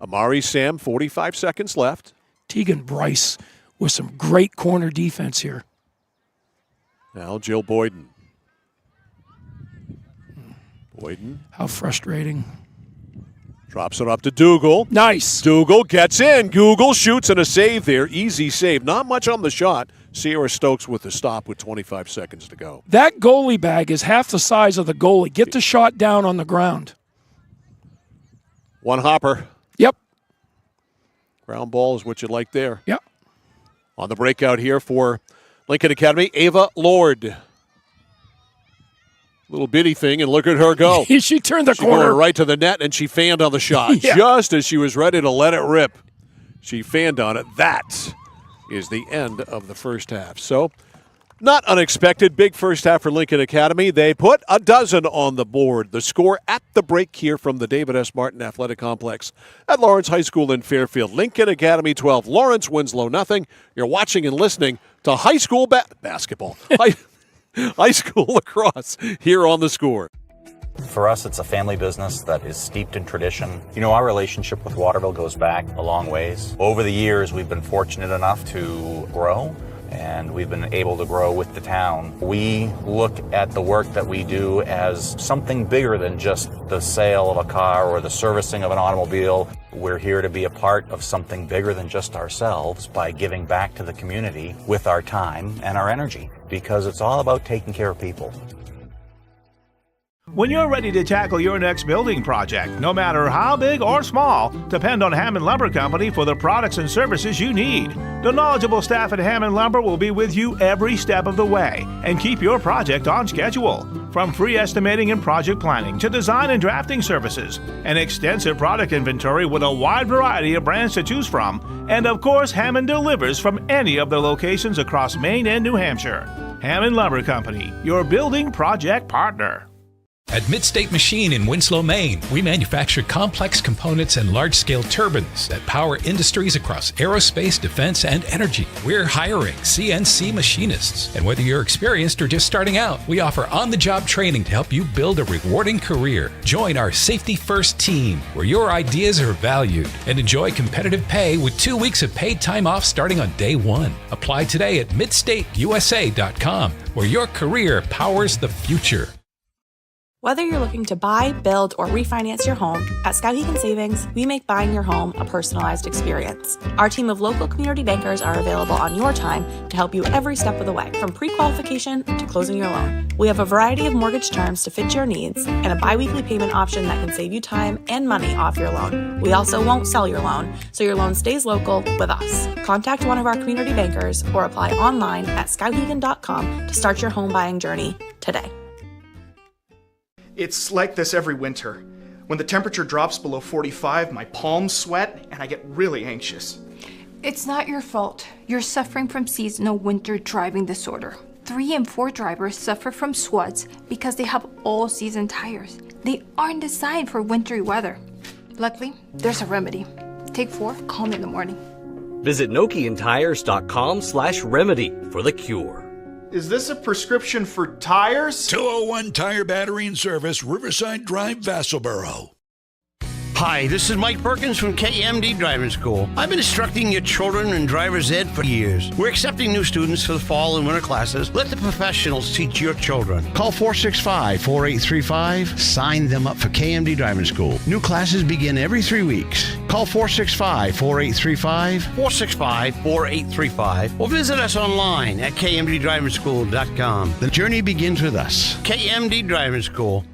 Amari Sam, 45 seconds left. Tegan Bryce with some great corner defense here. Now Jill Boyden. Boyden. How frustrating. Drops it up to Dougal. Nice. Dougal gets in. Dougal shoots and a save there. Easy save. Not much on the shot. Sierra Stokes with the stop with 25 seconds to go. That goalie bag is half the size of the goalie. Get the shot down on the ground. One hopper. Yep. Ground ball is what you like there. Yep. On the breakout here for Lincoln Academy, Ava Lord. Little bitty thing, and look at her go. She turned the corner. Going right to the net, and she fanned on the shot. Yeah. Just as she was ready to let it rip. She fanned on it. That is the end of the first half. So, not unexpected. Big first half for Lincoln Academy. They put a dozen on the board. The score at the break here from the David S. Martin Athletic Complex at Lawrence High School in Fairfield. Lincoln Academy 12, Lawrence Winslow nothing. You're watching and listening to high school basketball. High school lacrosse here on The Score. For us, it's a family business that is steeped in tradition. You know, our relationship with Waterville goes back a long ways. Over the years, we've been fortunate enough to grow, and we've been able to grow with the town. We look at the work that we do as something bigger than just the sale of a car or the servicing of an automobile. We're here to be a part of something bigger than just ourselves by giving back to the community with our time and our energy, because it's all about taking care of people. When you're ready to tackle your next building project, no matter how big or small, depend on Hammond Lumber Company for the products and services you need. The knowledgeable staff at Hammond Lumber will be with you every step of the way and keep your project on schedule. From free estimating and project planning to design and drafting services, an extensive product inventory with a wide variety of brands to choose from, and of course, Hammond delivers from any of the locations across Maine and New Hampshire. Hammond Lumber Company, your building project partner. At Midstate Machine in Winslow, Maine, we manufacture complex components and large-scale turbines that power industries across aerospace, defense, and energy. We're hiring CNC machinists. And whether you're experienced or just starting out, we offer on-the-job training to help you build a rewarding career. Join our Safety First team, where your ideas are valued, and enjoy competitive pay with 2 weeks of paid time off starting on day one. Apply today at midstateusa.com, where your career powers the future. Whether you're looking to buy, build, or refinance your home, at Skowhegan Savings, we make buying your home a personalized experience. Our team of local community bankers are available on your time to help you every step of the way, from pre-qualification to closing your loan. We have a variety of mortgage terms to fit your needs and a bi-weekly payment option that can save you time and money off your loan. We also won't sell your loan, so your loan stays local with us. Contact one of our community bankers or apply online at skowhegan.com to start your home buying journey today. It's like this every winter. When the temperature drops below 45, my palms sweat and I get really anxious. It's not your fault. You're suffering from seasonal winter driving disorder. 3 and 4 drivers suffer from SWUDs because they have all-season tires. They aren't designed for wintry weather. Luckily, there's a remedy. Take 4, call me in the morning. Visit NokianTires.com/remedy for the cure. Is this a prescription for tires? 201 Tire Battery and Service, Riverside Drive, Vassalboro. Hi, this is Mike Perkins from KMD Driving School. I've been instructing your children in driver's ed for years. We're accepting new students for the fall and winter classes. Let the professionals teach your children. Call 465-4835. Sign them up for KMD Driving School. New classes begin every 3 weeks. Call 465-4835, 465-4835, or visit us online at kmddrivingschool.com. The journey begins with us. KMD Driving School.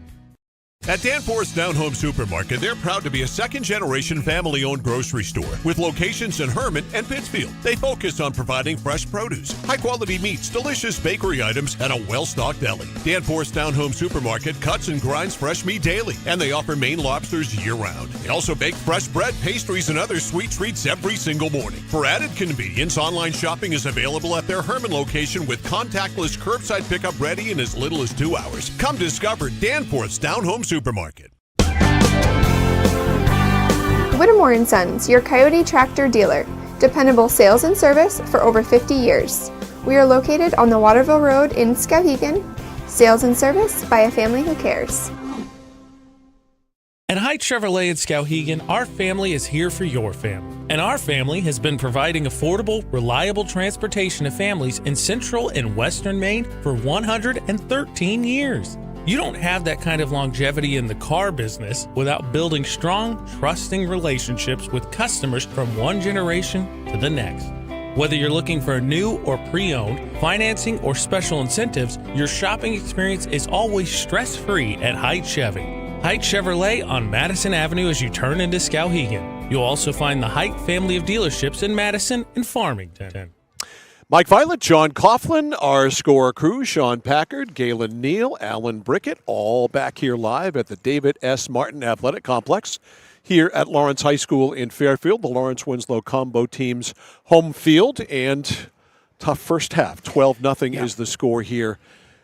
At Danforth's Down Home Supermarket, they're proud to be a second-generation family-owned grocery store with locations in Herman and Pittsfield. They focus on providing fresh produce, high-quality meats, delicious bakery items, and a well-stocked deli. Danforth's Down Home Supermarket cuts and grinds fresh meat daily, and they offer Maine lobsters year-round. They also bake fresh bread, pastries, and other sweet treats every single morning. For added convenience, online shopping is available at their Herman location with contactless curbside pickup ready in as little as 2 hours. Come discover Danforth's Down Home Supermarket. Whittemore & Sons, your Coyote tractor dealer. Dependable sales and service for over 50 years. We are located on the Waterville Road in Skowhegan. Sales and service by a family who cares. At Haight Chevrolet in Skowhegan, our family is here for your family. And our family has been providing affordable, reliable transportation to families in central and western Maine for 113 years. You don't have that kind of longevity in the car business without building strong, trusting relationships with customers from one generation to the next. Whether you're looking for a new or pre-owned, financing or special incentives, your shopping experience is always stress-free at Haight Chevy. Haight Chevrolet on Madison Avenue as you turn into Skowhegan. You'll also find the Haight family of dealerships in Madison and Farmington. Mike Violet, John Coughlin, our score crew, Sean Packard, Galen Neal, Alan Brickett, all back here live at the David S. Martin Athletic Complex here at Lawrence High School in Fairfield, the Lawrence-Winslow combo team's home field, and tough first half. 12-0 is the score here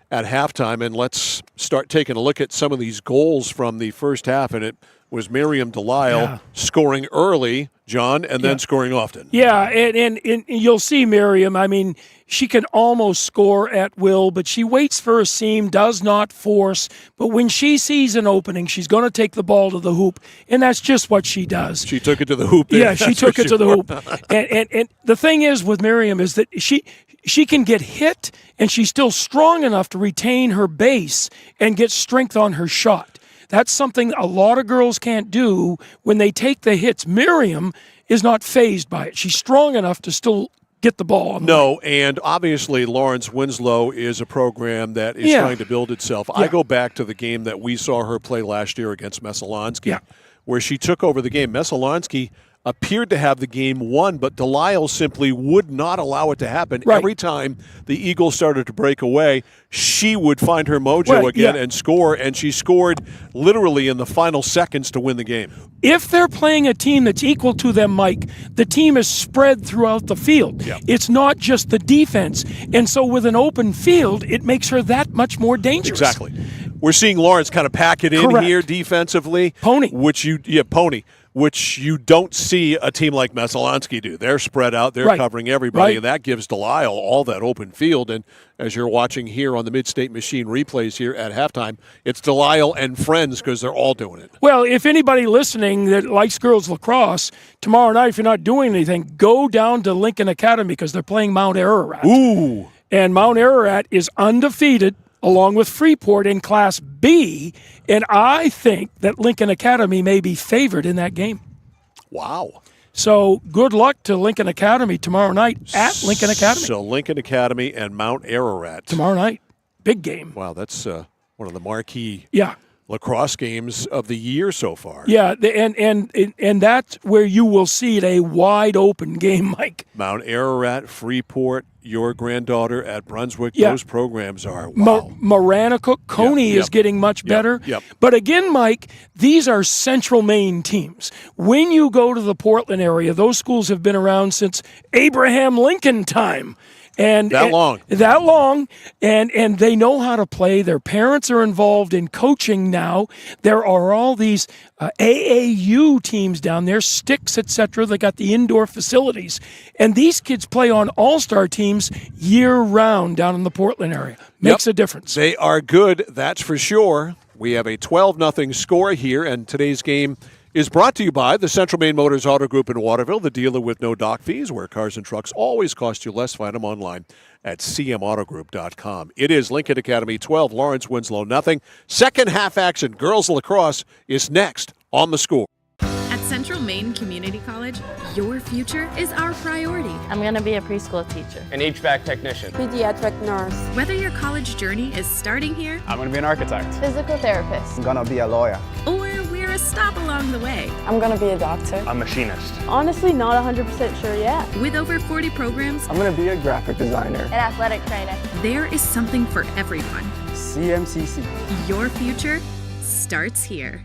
at halftime, and let's start taking a look at some of these goals from the first half, and it was Miriam Delisle scoring early, John, and then scoring often. Yeah, and you'll see Miriam. I mean, she can almost score at will, but she waits for a seam, does not force. But when she sees an opening, she's going to take the ball to the hoop, and that's just what she does. She took it to the hoop. There. Yeah, she took it to the hoop. And the thing is with Miriam is that she can get hit, and she's still strong enough to retain her base and get strength on her shot. That's something a lot of girls can't do when they take the hits. Miriam is not fazed by it. She's strong enough to still get the ball on the line. And obviously Lawrence-Winslow is a program that is trying to build itself. I go back to the game that we saw her play last year against Messalonsky, where she took over the game. Messalonsky appeared to have the game won, but Delisle simply would not allow it to happen. Right. Every time the Eagles started to break away, she would find her mojo again and score, and she scored literally in the final seconds to win the game. If they're playing a team that's equal to them, Mike, the team is spread throughout the field. Yeah. It's not just the defense. And so with an open field, it makes her that much more dangerous. Exactly. We're seeing Lawrence kind of pack it in here defensively. Pony. Which you don't see a team like Messalonsky do. They're spread out. They're covering everybody, and that gives Delisle all that open field. And as you're watching here on the Mid-State Machine replays here at halftime, it's Delisle and friends because they're all doing it. Well, if anybody listening that likes girls lacrosse, tomorrow night, if you're not doing anything, go down to Lincoln Academy because they're playing Mount Ararat. Ooh. And Mount Ararat is undefeated along with Freeport in Class B, and I think that Lincoln Academy may be favored in that game. Wow. So good luck to Lincoln Academy tomorrow night at Lincoln Academy. So Lincoln Academy and Mount Ararat. Tomorrow night. Big game. Wow, that's one of the marquee lacrosse games of the year so far. Yeah, and that's where you will see it, a wide open game, Mike. Mount Ararat, Freeport, your granddaughter at Brunswick, those programs are, Maranacook, Coney is getting much better. But again, Mike, these are central Maine teams. When you go to the Portland area, those schools have been around since Abraham Lincoln time. And that long, and they know how to play. Their parents are involved in coaching now. There are all these AAU teams down there, Sticks, etc. They got the indoor facilities, and these kids play on all-star teams year-round down in the Portland area. Makes a difference. They are good, that's for sure. We have a 12-0 score here, and today's game is brought to you by the Central Maine Motors Auto Group in Waterville, the dealer with no dock fees, where cars and trucks always cost you less. Find them online at cmautogroup.com. It is Lincoln Academy 12, Lawrence-Winslow 0. Second half action, girls lacrosse is next on the score. At Central Central Maine Community College, your future is our priority. I'm going to be a preschool teacher. An HVAC technician. Pediatric nurse. Whether your college journey is starting here, I'm going to be an architect. Physical therapist. I'm going to be a lawyer. or we're a stop along the way. I'm going to be a doctor. A machinist. Honestly, not 100% sure yet. With over 40 programs, I'm going to be a graphic designer. An athletic trainer. there is something for everyone. CMCC. Your future starts here.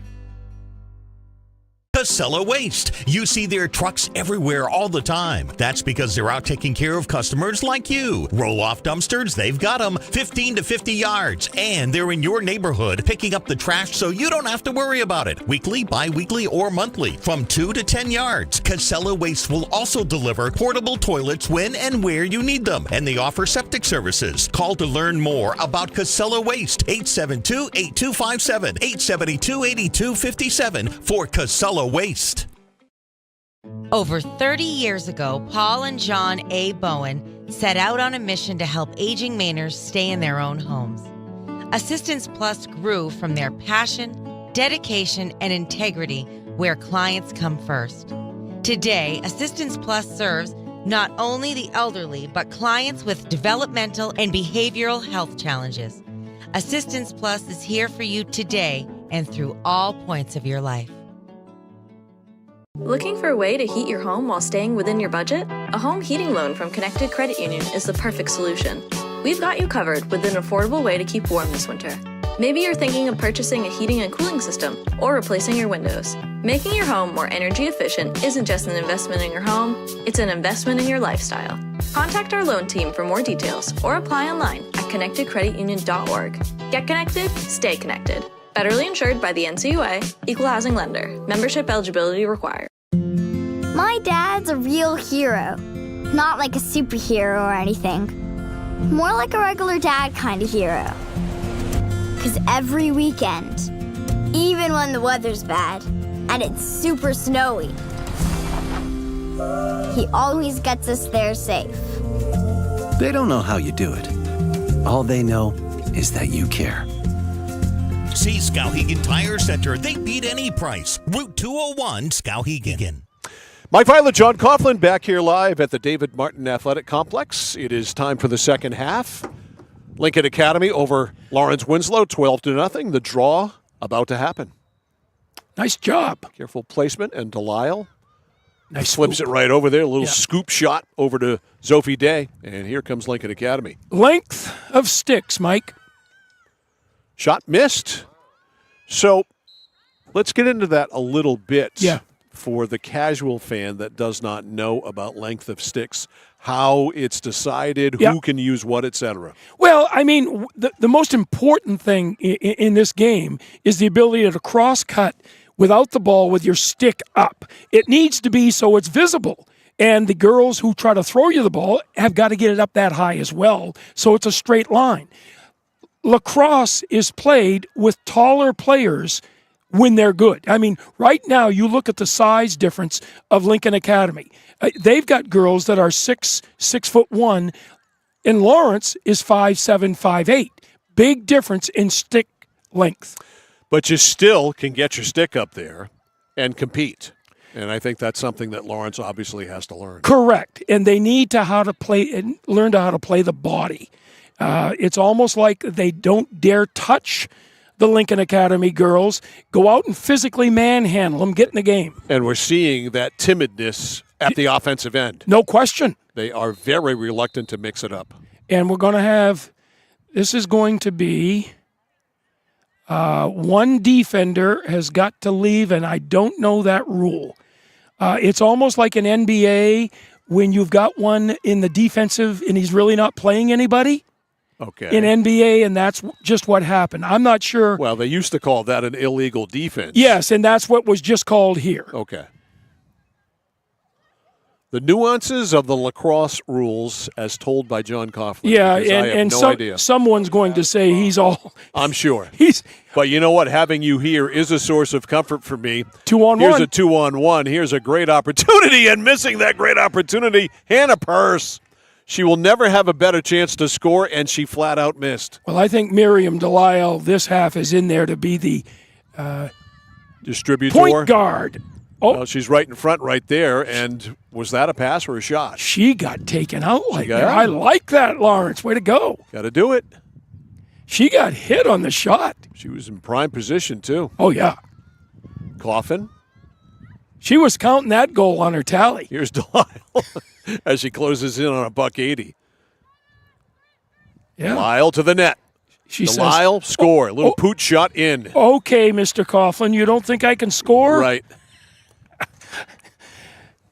Casella Waste. You see their trucks everywhere all the time. That's because they're out taking care of customers like you. Roll-off dumpsters, they've got them 15 to 50 yards. And they're in your neighborhood picking up the trash so you don't have to worry about it. Weekly, bi-weekly, or monthly. From 2 to 10 yards. Casella Waste will also deliver portable toilets when and where you need them. And they offer septic services. Call to learn more about Casella Waste. 872-8257. 872-8257 for Casella Waste. Over 30 years ago, Paul and John A. Bowen set out on a mission to help aging Mainers stay in their own homes. Assistance Plus grew from their passion, dedication, and integrity where clients come first. Today, Assistance Plus serves not only the elderly, but clients with developmental and behavioral health challenges. Assistance Plus is here for you today and through all points of your life. Looking for a way to heat your home while staying within your budget? A home heating loan from Connected Credit Union is the perfect solution. We've got you covered with an affordable way to keep warm this winter. Maybe you're thinking of purchasing a heating and cooling system or replacing your windows. Making your home more energy efficient isn't just an investment in your home, it's an investment in your lifestyle. Contact our loan team for more details or apply online at connectedcreditunion.org. Get connected, stay connected. Federally insured by the NCUA, Equal Housing Lender. Membership eligibility required. My dad's a real hero. Not like a superhero or anything. More like a regular dad kind of hero. 'Cause every weekend, even when the weather's bad and it's super snowy, he always gets us there safe. They don't know how you do it. All they know is that you care. See Skowhegan Tire Center. They beat any price. Route 201, Skowhegan. Mike Violet, John Coughlin back here live at the David Martin Athletic Complex. It is time for the second half. Lincoln Academy over Lawrence Winslow, 12-0. The draw about to happen. Nice job. Careful placement, and Delisle nice flips scoop. it right over there. A little scoop shot over to Sophie Day, and here comes Lincoln Academy. Length of sticks, Mike. Shot missed. So let's get into that a little bit. Yeah. For the casual fan that does not know about length of sticks, how it's decided, who can use what, etc. Well, I mean, the most important thing in this game is the ability to cross-cut without the ball with your stick up. It needs to be so it's visible. And the girls who try to throw you the ball have got to get it up that high as well, so it's a straight line. Lacrosse is played with taller players when they're good. I mean, right now, you look at the size difference of Lincoln Academy. They've got girls that are 6'1", and Lawrence is 5'7", 5'8". Big difference in stick length. But you still can get your stick up there and compete. And I think that's something that Lawrence obviously has to learn. Correct. And they need to learn how to play the body. It's almost like they don't dare touch the Lincoln Academy girls. Go out and physically manhandle them, get in the game. And we're seeing that timidness at the offensive end. No question. They are very reluctant to mix it up. And we're going to have, this is going to be, one defender has got to leave, and I don't know that rule. It's almost like an NBA when you've got one in the defensive and he's really not playing anybody. Okay. In NBA, and that's just what happened. I'm not sure. Well, they used to call that an illegal defense. Yes, and that's what was just called here. Okay. The nuances of the lacrosse rules as told by John Coughlin. Yeah, and idea. Someone's going to say he's all. I'm sure. But you know what? Having you here is a source of comfort for me. 2-on-1. Here's a 2-on-1. Here's a great opportunity, and missing that great opportunity, Hannah Purse. She will never have a better chance to score, and she flat out missed. Well, I think Miriam Delisle this half is in there to be the distributor, point guard. Oh. Well, she's right in front right there, and was that a pass or a shot? She got taken out like that. got- I like that, Lawrence. Way to go. Got to do it. She got hit on the shot. She was in prime position, too. Oh, yeah. Coffin. She was counting that goal on her tally. Here's Delisle as she closes in on a $1.80. Yeah. Delisle to the net. She Delisle, says, score. A little pooch shot in. Okay, Mr. Coughlin, you don't think I can score? Right.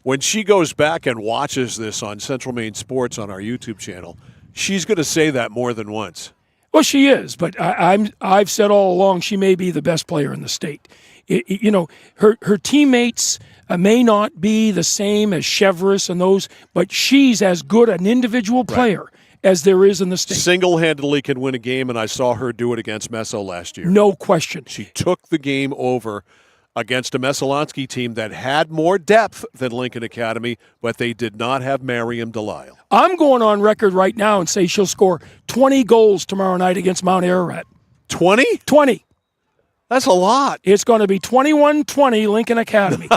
When she goes back and watches this on Central Maine Sports on our YouTube channel, she's going to say that more than once. Well, she is, but I've said all along she may be the best player in the state. Her teammates may not be the same as Chevrolet and those, but she's as good an individual player as there is in the state. Single-handedly can win a game, and I saw her do it against Meso last year. No question. She took the game over against a Messalonsky team that had more depth than Lincoln Academy, but they did not have Miriam Delisle. I'm going on record right now and say she'll score 20 goals tomorrow night against Mount Ararat. 20? 20. That's a lot. It's going to be 21-20 Lincoln Academy.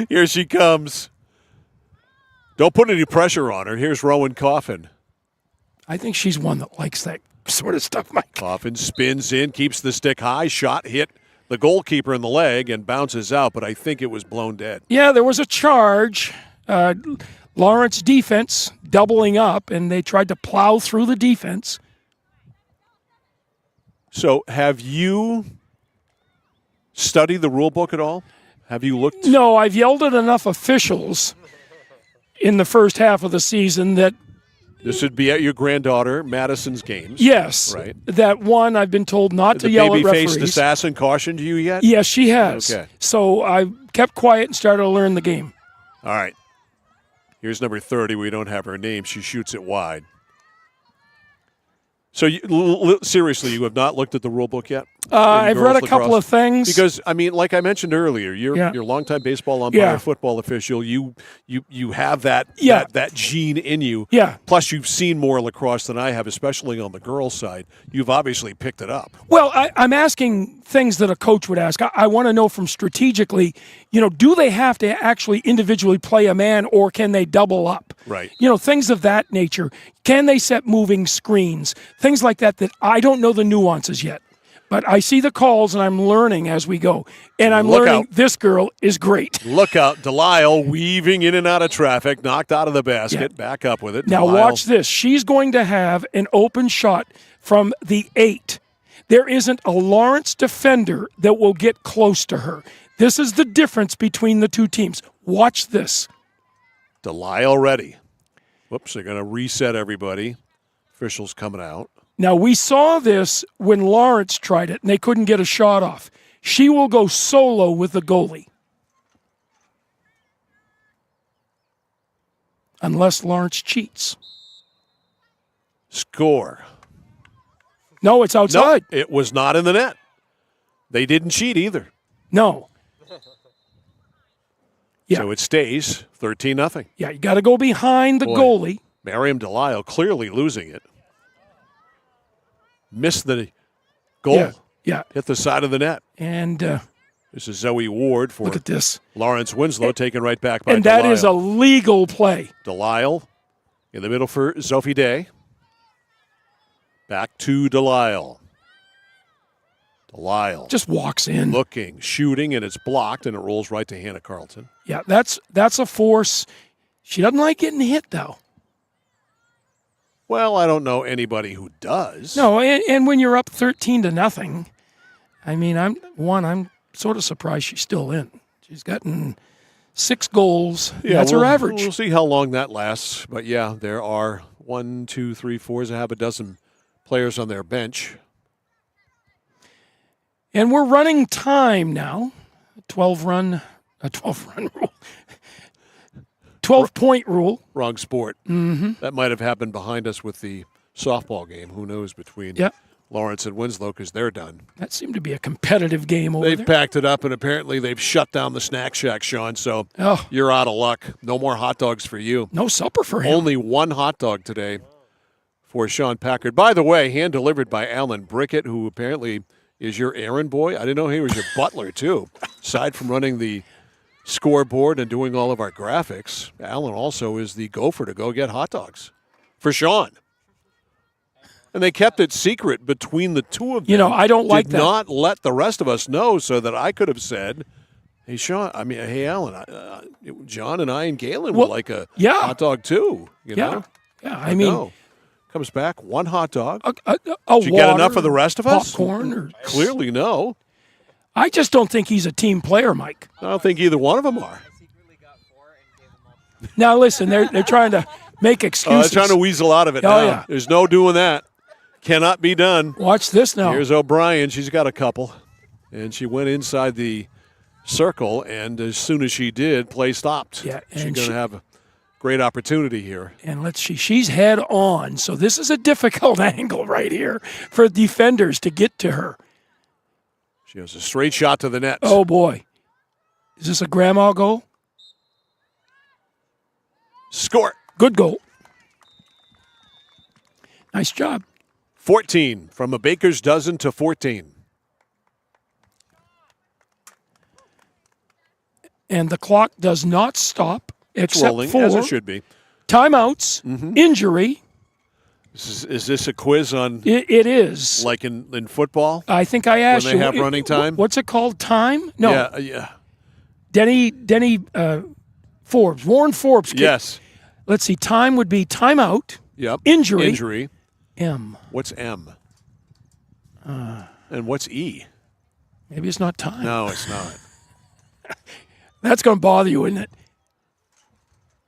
Here she comes. Don't put any pressure on her. Here's Rowan Coffin. I think she's one that likes that sort of stuff, Mike. Coffin spins in, keeps the stick high, shot hit the goalkeeper in the leg and bounces out, but I think it was blown dead. Yeah, there was a charge. Lawrence defense doubling up, and they tried to plow through the defense. So have you studied the rule book at all? Have you looked? No, I've yelled at enough officials in the first half of the season that this would be at your granddaughter Madison's games. Yes. Right. That one I've been told not to the yell at referees. baby-faced assassin cautioned you yet? Yes, she has. Okay. So I kept quiet and started to learn the game. All right. Here's number 30. We don't have her name. She shoots it wide. So, seriously, you have not looked at the rule book yet? I've read a couple of things. Because, I mean, like I mentioned earlier, you're a longtime baseball umpire, football official. You have that gene in you. Yeah. Plus, you've seen more lacrosse than I have, especially on the girls' side. You've obviously picked it up. Well, I'm asking things that a coach would ask. I want to know from strategically, do they have to actually individually play a man or can they double up? Right. Things of that nature. Can they set moving screens? Things like that I don't know the nuances yet. But I see the calls, and I'm learning as we go. And I'm learning this girl is great. Look out. Delisle weaving in and out of traffic, knocked out of the basket, back up with it. Now Delisle. watch this. She's going to have an open shot from the 8. There isn't a Lawrence defender that will get close to her. This is the difference between the two teams. Watch this. Delisle ready. Whoops, they're going to reset everybody. Officials coming out. Now, we saw this when Lawrence tried it, and they couldn't get a shot off. She will go solo with the goalie. Unless Lawrence cheats. Score. No, it's outside. Nope, it was not in the net. They didn't cheat either. No. Yeah. So it stays 13-0. Yeah, you got to go behind the goalie. Miriam Delisle clearly losing it. Missed the goal. Yeah. Hit the side of the net. And this is Zoe Ward for look at this. Lawrence Winslow taken right back by And that Delisle. is a legal play. Delisle in the middle for Sophie Day. Back to Delisle. Delisle just walks in. Looking, shooting, and it's blocked, and it rolls right to Hannah Carlton. Yeah, that's a force. She doesn't like getting hit, though. Well, I don't know anybody who does. No, and when you're up 13-0, I mean, I'm sort of surprised she's still in. She's gotten 6 goals. Yeah, that's her average. We'll see how long that lasts. But, yeah, there are 1, 2, 3, 4, half a dozen players on their bench. And we're running time now. 12-run rule. 12-point rule. Wrong sport. Mm-hmm. That might have happened behind us with the softball game. Who knows between Lawrence and Winslow because they're done. That seemed to be a competitive game over there. They've packed it up, and apparently they've shut down the snack shack, Sean, so you're out of luck. No more hot dogs for you. No supper for him. Only one hot dog today for Sean Packard. By the way, hand-delivered by Alan Brickett, who apparently is your errand boy. I didn't know he was your butler, too. Aside from running the scoreboard and doing all of our graphics, Alan also is the gopher to go get hot dogs for Sean. And they kept it secret between the two of them. You know, I don't like that. that. Did not let the rest of us know so that I could have said, hey, Sean, hey, Alan, John and I and Galen would like a hot dog, too. You know? Yeah, I mean. No. Comes back, one hot dog. Did you get enough of the rest of us? Popcorn? Or... Clearly, no. I just don't think he's a team player, Mike. I don't think either one of them are. Now, listen, they're trying to make excuses. They're trying to weasel out of it Oh, now. yeah. There's no doing that. Cannot be done. Watch this now. Here's O'Brien. She's got a couple. And she went inside the circle, and as soon as she did, play stopped. Yeah, she's going to have a great opportunity here. And let's see, she's head on, so this is a difficult angle right here for defenders to get to her. She has a straight shot to the net. Oh, boy. Is this a grandma goal? Score. Good goal. Nice job. 14, from a baker's dozen to 14. And the clock does not stop. Except rolling, for as it should be. Timeouts, injury. Is this a quiz on? It is. Like in football? I think I asked when they have running time? What's it called? Time? No. Yeah. Denny Forbes. Warren Forbes. Yes. Let's see. Time would be timeout. Yep. Injury. M. What's M? And what's E? Maybe it's not time. No, it's not. That's going to bother you, isn't it?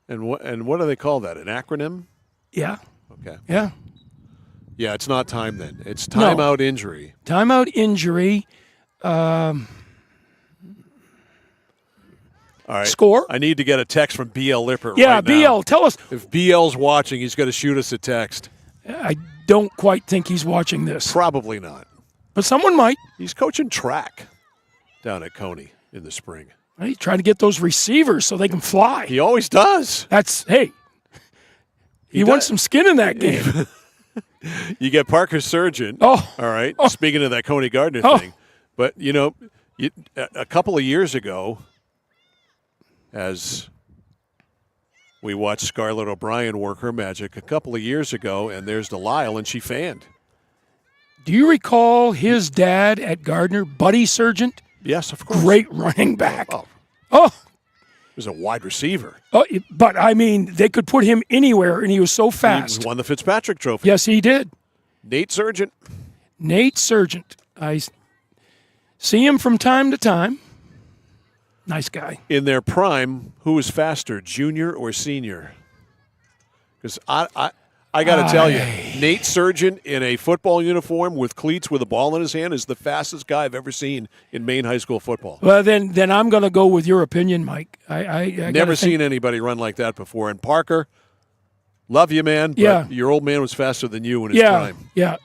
And what do they call that? An acronym? Yeah. Okay. Yeah. Yeah, it's not time then. It's timeout injury. Timeout injury. All right. Score. I need to get a text from BL Lipper Yeah, right BL, now. tell us. If BL's watching, he's going to shoot us a text. I don't quite think he's watching this. Probably not. But someone might. He's coaching track down at Coney in the spring. He's trying to get those receivers so they can fly. He always does. He wants some skin in that game. You get Parker Surgeon. Oh. All right. Speaking of that Coney Gardner thing. But, a couple of years ago, as we watched Scarlett O'Brien work her magic a couple of years ago, and there's Delisle, and she fanned. Do you recall his dad at Gardner, Buddy Sargent? Yes, of course. Great running back. He was a wide receiver. But, I mean, they could put him anywhere, and he was so fast. He won the Fitzpatrick Trophy. Yes, he did. Nate Sargent. I see him from time to time. Nice guy. In their prime, who was faster, junior or senior? Because I got to tell you, Nate Sargent in a football uniform with cleats with a ball in his hand is the fastest guy I've ever seen in Maine high school football. Well, then I'm going to go with your opinion, Mike. I never seen anybody run like that before. And Parker, love you, man. But your old man was faster than you in his prime. Yeah.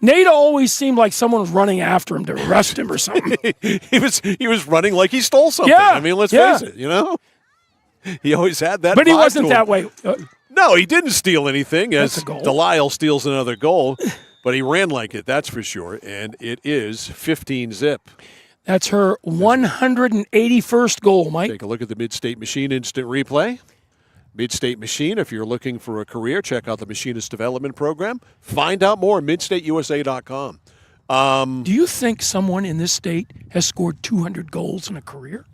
Nate always seemed like someone was running after him to arrest him or something. he was running like he stole something. Yeah. I mean, let's face it, He always had that. But he vibe wasn't to him. that way. No, he didn't steal anything, as That's a goal. Delisle steals another goal. But he ran like it, that's for sure. And it is 15-zip. That's her 181st goal, Mike. Take a look at the Mid-State Machine Instant Replay. Mid-State Machine, if you're looking for a career, check out the Machinist Development Program. Find out more at midstateusa.com. Do you think someone in this state has scored 200 goals in a career?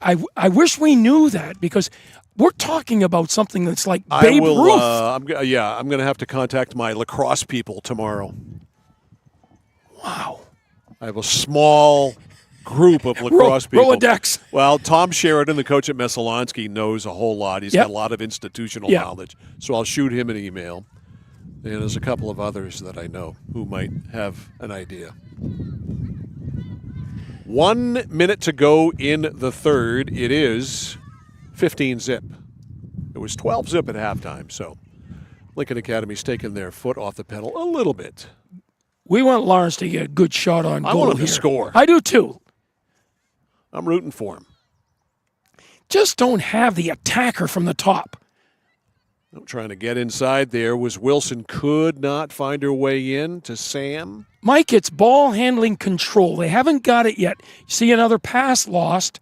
I wish we knew that, because we're talking about something that's like Babe Ruth. I'm going to have to contact my lacrosse people tomorrow. Wow. I have a small group of lacrosse people. Rolodex. Well, Tom Sheridan, the coach at Messalonsky, knows a whole lot. He's got a lot of institutional knowledge. So I'll shoot him an email. And there's a couple of others that I know who might have an idea. 1 minute to go in the third. It is 15-zip. It was 12-zip at halftime. So Lincoln Academy's taken their foot off the pedal a little bit. We want Lawrence to get a good shot on goal. I want him here. to score. I do too. I'm rooting for him. Just don't have the attacker from the top. Trying to get inside there was Wilson. Could not find her way in to Sam. Mike, it's ball handling control. They haven't got it yet. See another pass lost.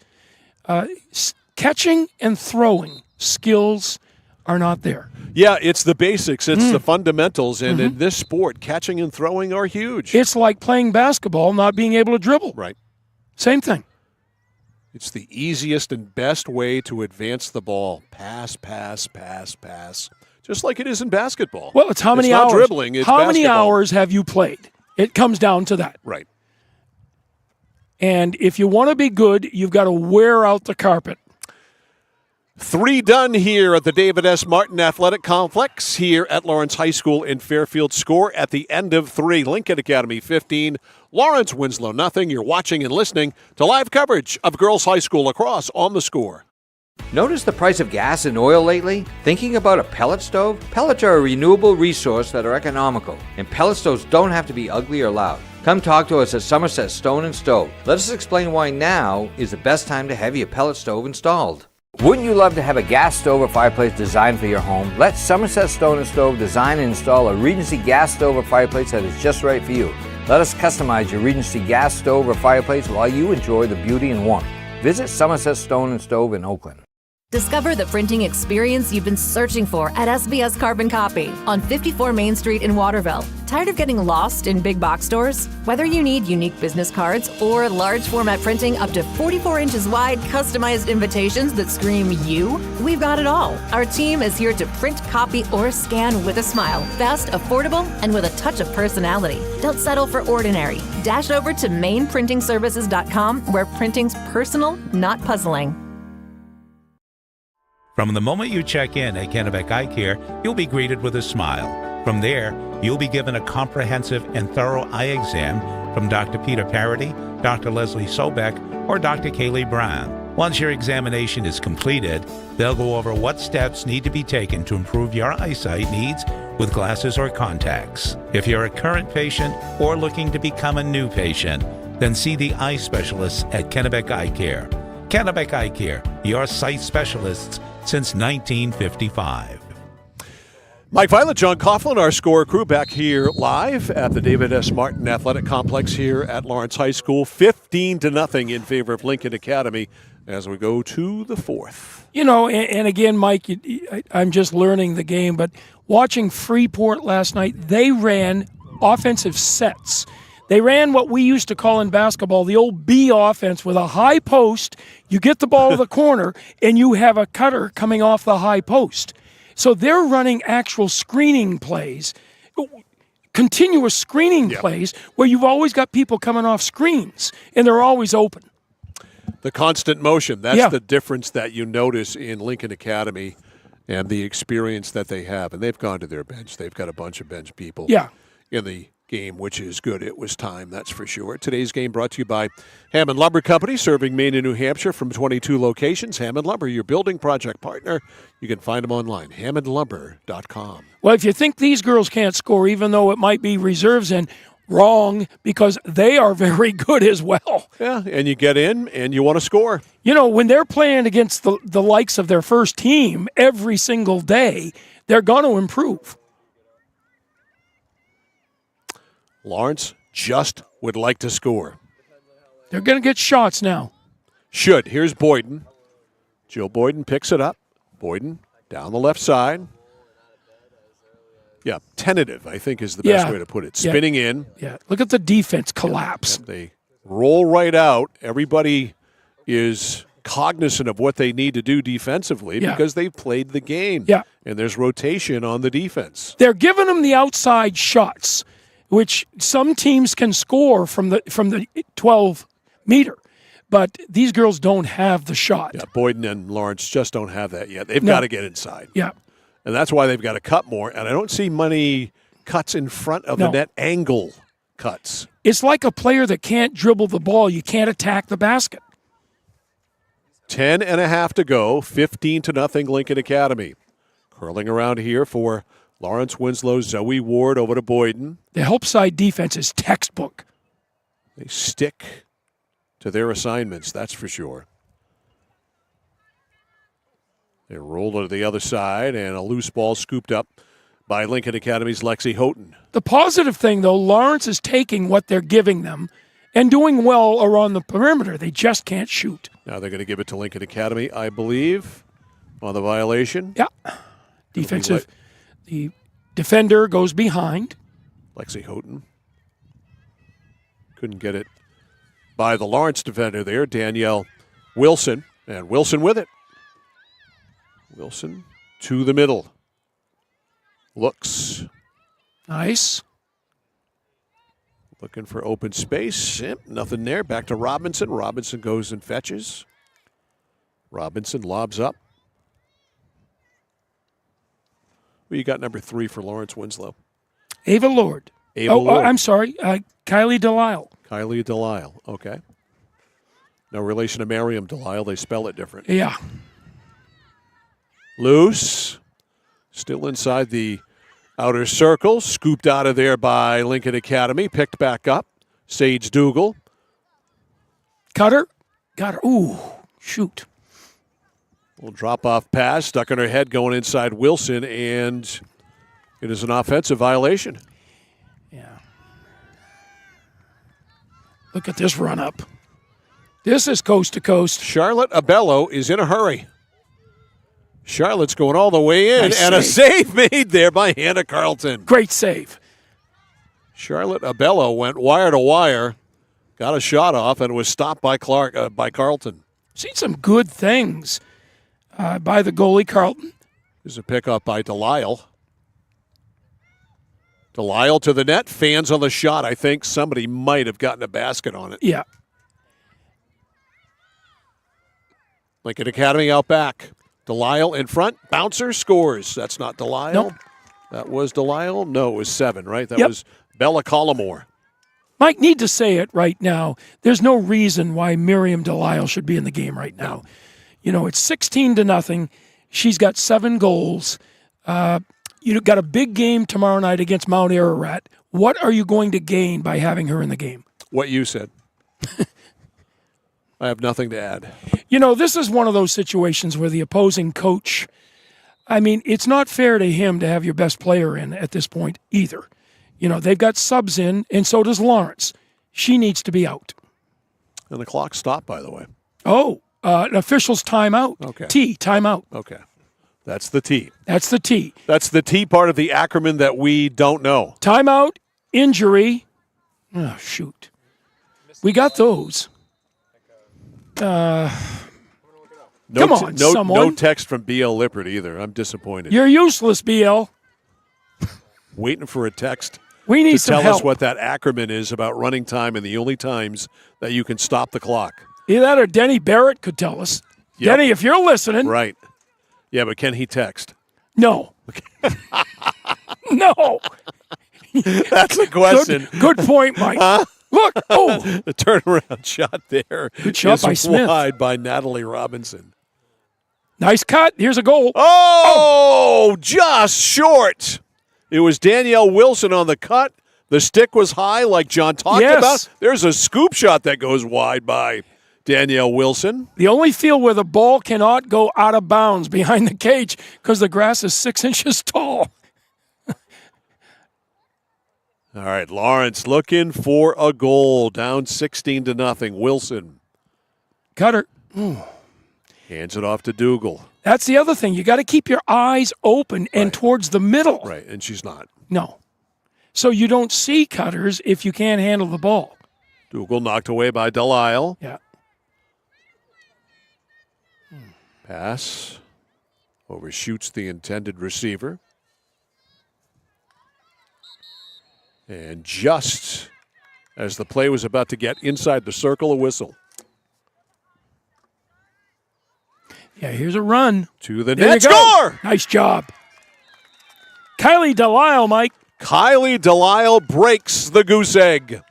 Catching and throwing skills are not there. Yeah, it's the basics. It's the fundamentals. And in this sport, catching and throwing are huge. It's like playing basketball, not being able to dribble. Right. Same thing. It's the easiest and best way to advance the ball. Pass, pass, pass, pass. Just like it is in basketball. Well, it's how many it's hours. Not dribbling, it's how basketball. many hours have you played? It comes down to that. Right. And if you want to be good, you've got to wear out the carpet. 3 done here at the David S. Martin Athletic Complex here at Lawrence High School in Fairfield. Score at the end of 3. Lincoln Academy 15, Lawrence Winslow nothing. You're watching and listening to live coverage of girls high school lacrosse on The Score. Notice the price of gas and oil lately? Thinking about a pellet stove? Pellets are a renewable resource that are economical, and pellet stoves don't have to be ugly or loud. Come talk to us at Somerset Stone & Stove. Let us explain why now is the best time to have your pellet stove installed. Wouldn't you love to have a gas stove or fireplace designed for your home? Let Somerset Stone & Stove design and install a Regency gas stove or fireplace that is just right for you. Let us customize your Regency gas stove or fireplace while you enjoy the beauty and warmth. Visit Somerset Stone & Stove in Oakland. Discover the printing experience you've been searching for at SBS Carbon Copy on 54 Main Street in Waterville. Tired of getting lost in big box stores? Whether you need unique business cards or large format printing up to 44 inches wide, customized invitations that scream you, we've got it all. Our team is here to print, copy, or scan with a smile. Fast, affordable, and with a touch of personality. Don't settle for ordinary. Dash over to mainprintingservices.com where printing's personal, not puzzling. From the moment you check in at Kennebec Eye Care, you'll be greeted with a smile. From there, you'll be given a comprehensive and thorough eye exam from Dr. Peter Parody, Dr. Leslie Sobeck, or Dr. Kaylee Brown. Once your examination is completed, they'll go over what steps need to be taken to improve your eyesight needs with glasses or contacts. If you're a current patient or looking to become a new patient, then see the eye specialists at Kennebec Eye Care. Kennebec Eye Care, your sight specialists since 1955. Mike Violet, John Coughlin, our Score crew back here live at the David S. Martin Athletic Complex here at Lawrence High School. 15-0 in favor of Lincoln Academy as we go to the 4th. You know, and again, Mike, I'm just learning the game, but watching Freeport last night, they ran offensive sets. They ran what we used to call in basketball the old B offense with a high post. You get the ball to the corner, and you have a cutter coming off the high post. So they're running actual screening plays, continuous screening plays, where you've always got people coming off screens, and they're always open. The constant motion, that's the difference that you notice in Lincoln Academy and the experience that they have. And they've gone to their bench. They've got a bunch of bench people in the game, which is good. It was time, that's for sure. Today's game brought to you by Hammond Lumber Company, serving Maine and New Hampshire from 22 locations. Hammond Lumber, your building project partner. You can find them online, hammondlumber.com. Well, if you think these girls can't score, even though it might be reserves in, wrong, because they are very good as well. Yeah, and you get in and you want to score. You know, when they're playing against the likes of their first team every single day, they're going to improve. Lawrence just would like to score. They're going to get shots now. Should. Here's Boyden. Jill Boyden picks it up. Boyden down the left side. Yeah, tentative, I think, is the best way to put it. Spinning in. Yeah, look at the defense collapse. They roll right out. Everybody is cognizant of what they need to do defensively because they've played the game. Yeah. And there's rotation on the defense. They're giving them the outside shots, which some teams can score from the 12-meter. But these girls don't have the shot. Yeah, Boyden and Lawrence just don't have that yet. They've got to get inside. Yeah. And that's why they've got to cut more. And I don't see many cuts in front of the net, angle cuts. It's like a player that can't dribble the ball. You can't attack the basket. 10.5 to go, 15-0 Lincoln Academy. Curling around here for Lawrence Winslow, Zoe Ward over to Boyden. The help side defense is textbook. They stick to their assignments, that's for sure. They roll to the other side, and a loose ball scooped up by Lincoln Academy's Lexi Houghton. The positive thing, though, Lawrence is taking what they're giving them and doing well around the perimeter. They just can't shoot. Now they're going to give it to Lincoln Academy, I believe, on the violation. Yeah. Defensive. The defender goes behind. Lexi Houghton. Couldn't get it by the Lawrence defender there, Danielle Wilson. And Wilson with it. Wilson to the middle. Looks. Nice. Looking for open space. Yep, nothing there. Back to Robinson. Robinson goes and fetches. Robinson lobs up. Well, you got number 3 for Lawrence Winslow. Ava Lord. Lord. I'm sorry. Kylie Delisle. Kylie Delisle. Okay. No relation to Miriam Delisle. They spell it different. Yeah. Loose. Still inside the outer circle. Scooped out of there by Lincoln Academy. Picked back up. Sage Dougal. Cutter. Got her. Ooh, shoot. Little drop-off pass. Stuck in her head going inside Wilson, and it is an offensive violation. Yeah. Look at this run-up. This is coast to coast. Charlotte Abello is in a hurry. Charlotte's going all the way in, Nice and a save made there by Hannah Carlton. Great save. Charlotte Abello went wire to wire, got a shot off, and was stopped by Carlton. Seen some good things by the goalie, Carlton. There's a pickup by Delisle. Delisle to the net, fans on the shot. I think somebody might have gotten a basket on it. Yeah. Lincoln Academy out back. Delisle in front. Bouncer scores. That's not Delisle. Nope. That was Delisle. No, it was 7, right? That Yep. was Bella Collymore. Mike, need to say it right now. There's no reason why Miriam Delisle should be in the game right now. You know, it's 16-0. She's got 7 goals. You've got a big game tomorrow night against Mount Ararat. What are you going to gain by having her in the game? What you said. I have nothing to add. You know, this is one of those situations where the opposing coach, I mean, it's not fair to him to have your best player in at this point either. You know, they've got subs in, and so does Lawrence. She needs to be out. And the clock stopped, by the way. Oh, an official's timeout. Okay. T, timeout. Okay. That's the T. That's the T. That's the T part of the acronym that we don't know. Timeout, injury. Oh, shoot. We got those. Come on, someone. No text from BL Lippert either. I'm disappointed. You're useless, BL. Waiting for a text We need to some tell help. us what that acronym is about running time and the only times that you can stop the clock. Either that or Denny Barrett could tell us. Yep. Denny, if you're listening. Right. Yeah, but can he text? No. No. That's a question. Good point, Mike. Huh? Look, the turnaround shot there. Good shot is by Smith. Wide by Natalie Robinson. Nice cut. Here's a goal. Oh, just short. It was Danielle Wilson on the cut. The stick was high, like John talked Yes. about. There's a scoop shot that goes wide by Danielle Wilson. The only field where the ball cannot go out of bounds behind the cage because the grass is 6 inches tall. All right, Lawrence looking for a goal. Down 16-0. Wilson. Cutter. Hands it off to Dougal. That's the other thing. You got to keep your eyes open and towards the middle. Right, and she's not. No. So you don't see cutters if you can't handle the ball. Dougal knocked away by Delisle. Yeah. Pass. Overshoots the intended receiver. And just as the play was about to get inside the circle, a whistle. Yeah, here's a run. To the There net. you go. Score! Nice job. Kylie Delisle, Mike. Kylie Delisle breaks the goose egg.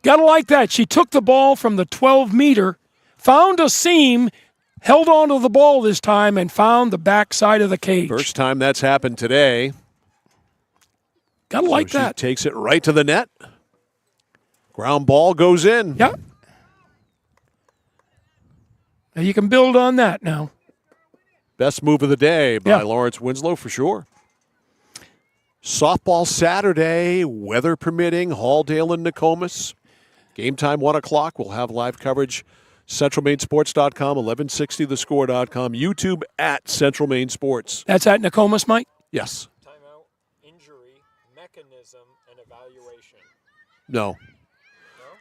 Gotta like that. She took the ball from the 12-meter, found a seam, held on to the ball this time, and found the backside of the cage. First time that's happened today. Gotta like she that. Takes it right to the net. Ground ball goes in. Yeah. Now you can build on that now. Best move of the day by Lawrence Winslow for sure. Softball Saturday, weather permitting, Halldale and Nokomis. Game time 1 o'clock. We'll have live coverage. CentralMainSports.com, 1160thescore.com, YouTube at Central Maine Sports. That's at Nokomis, Mike? Yes. Timeout, injury, mechanism, and evaluation. No.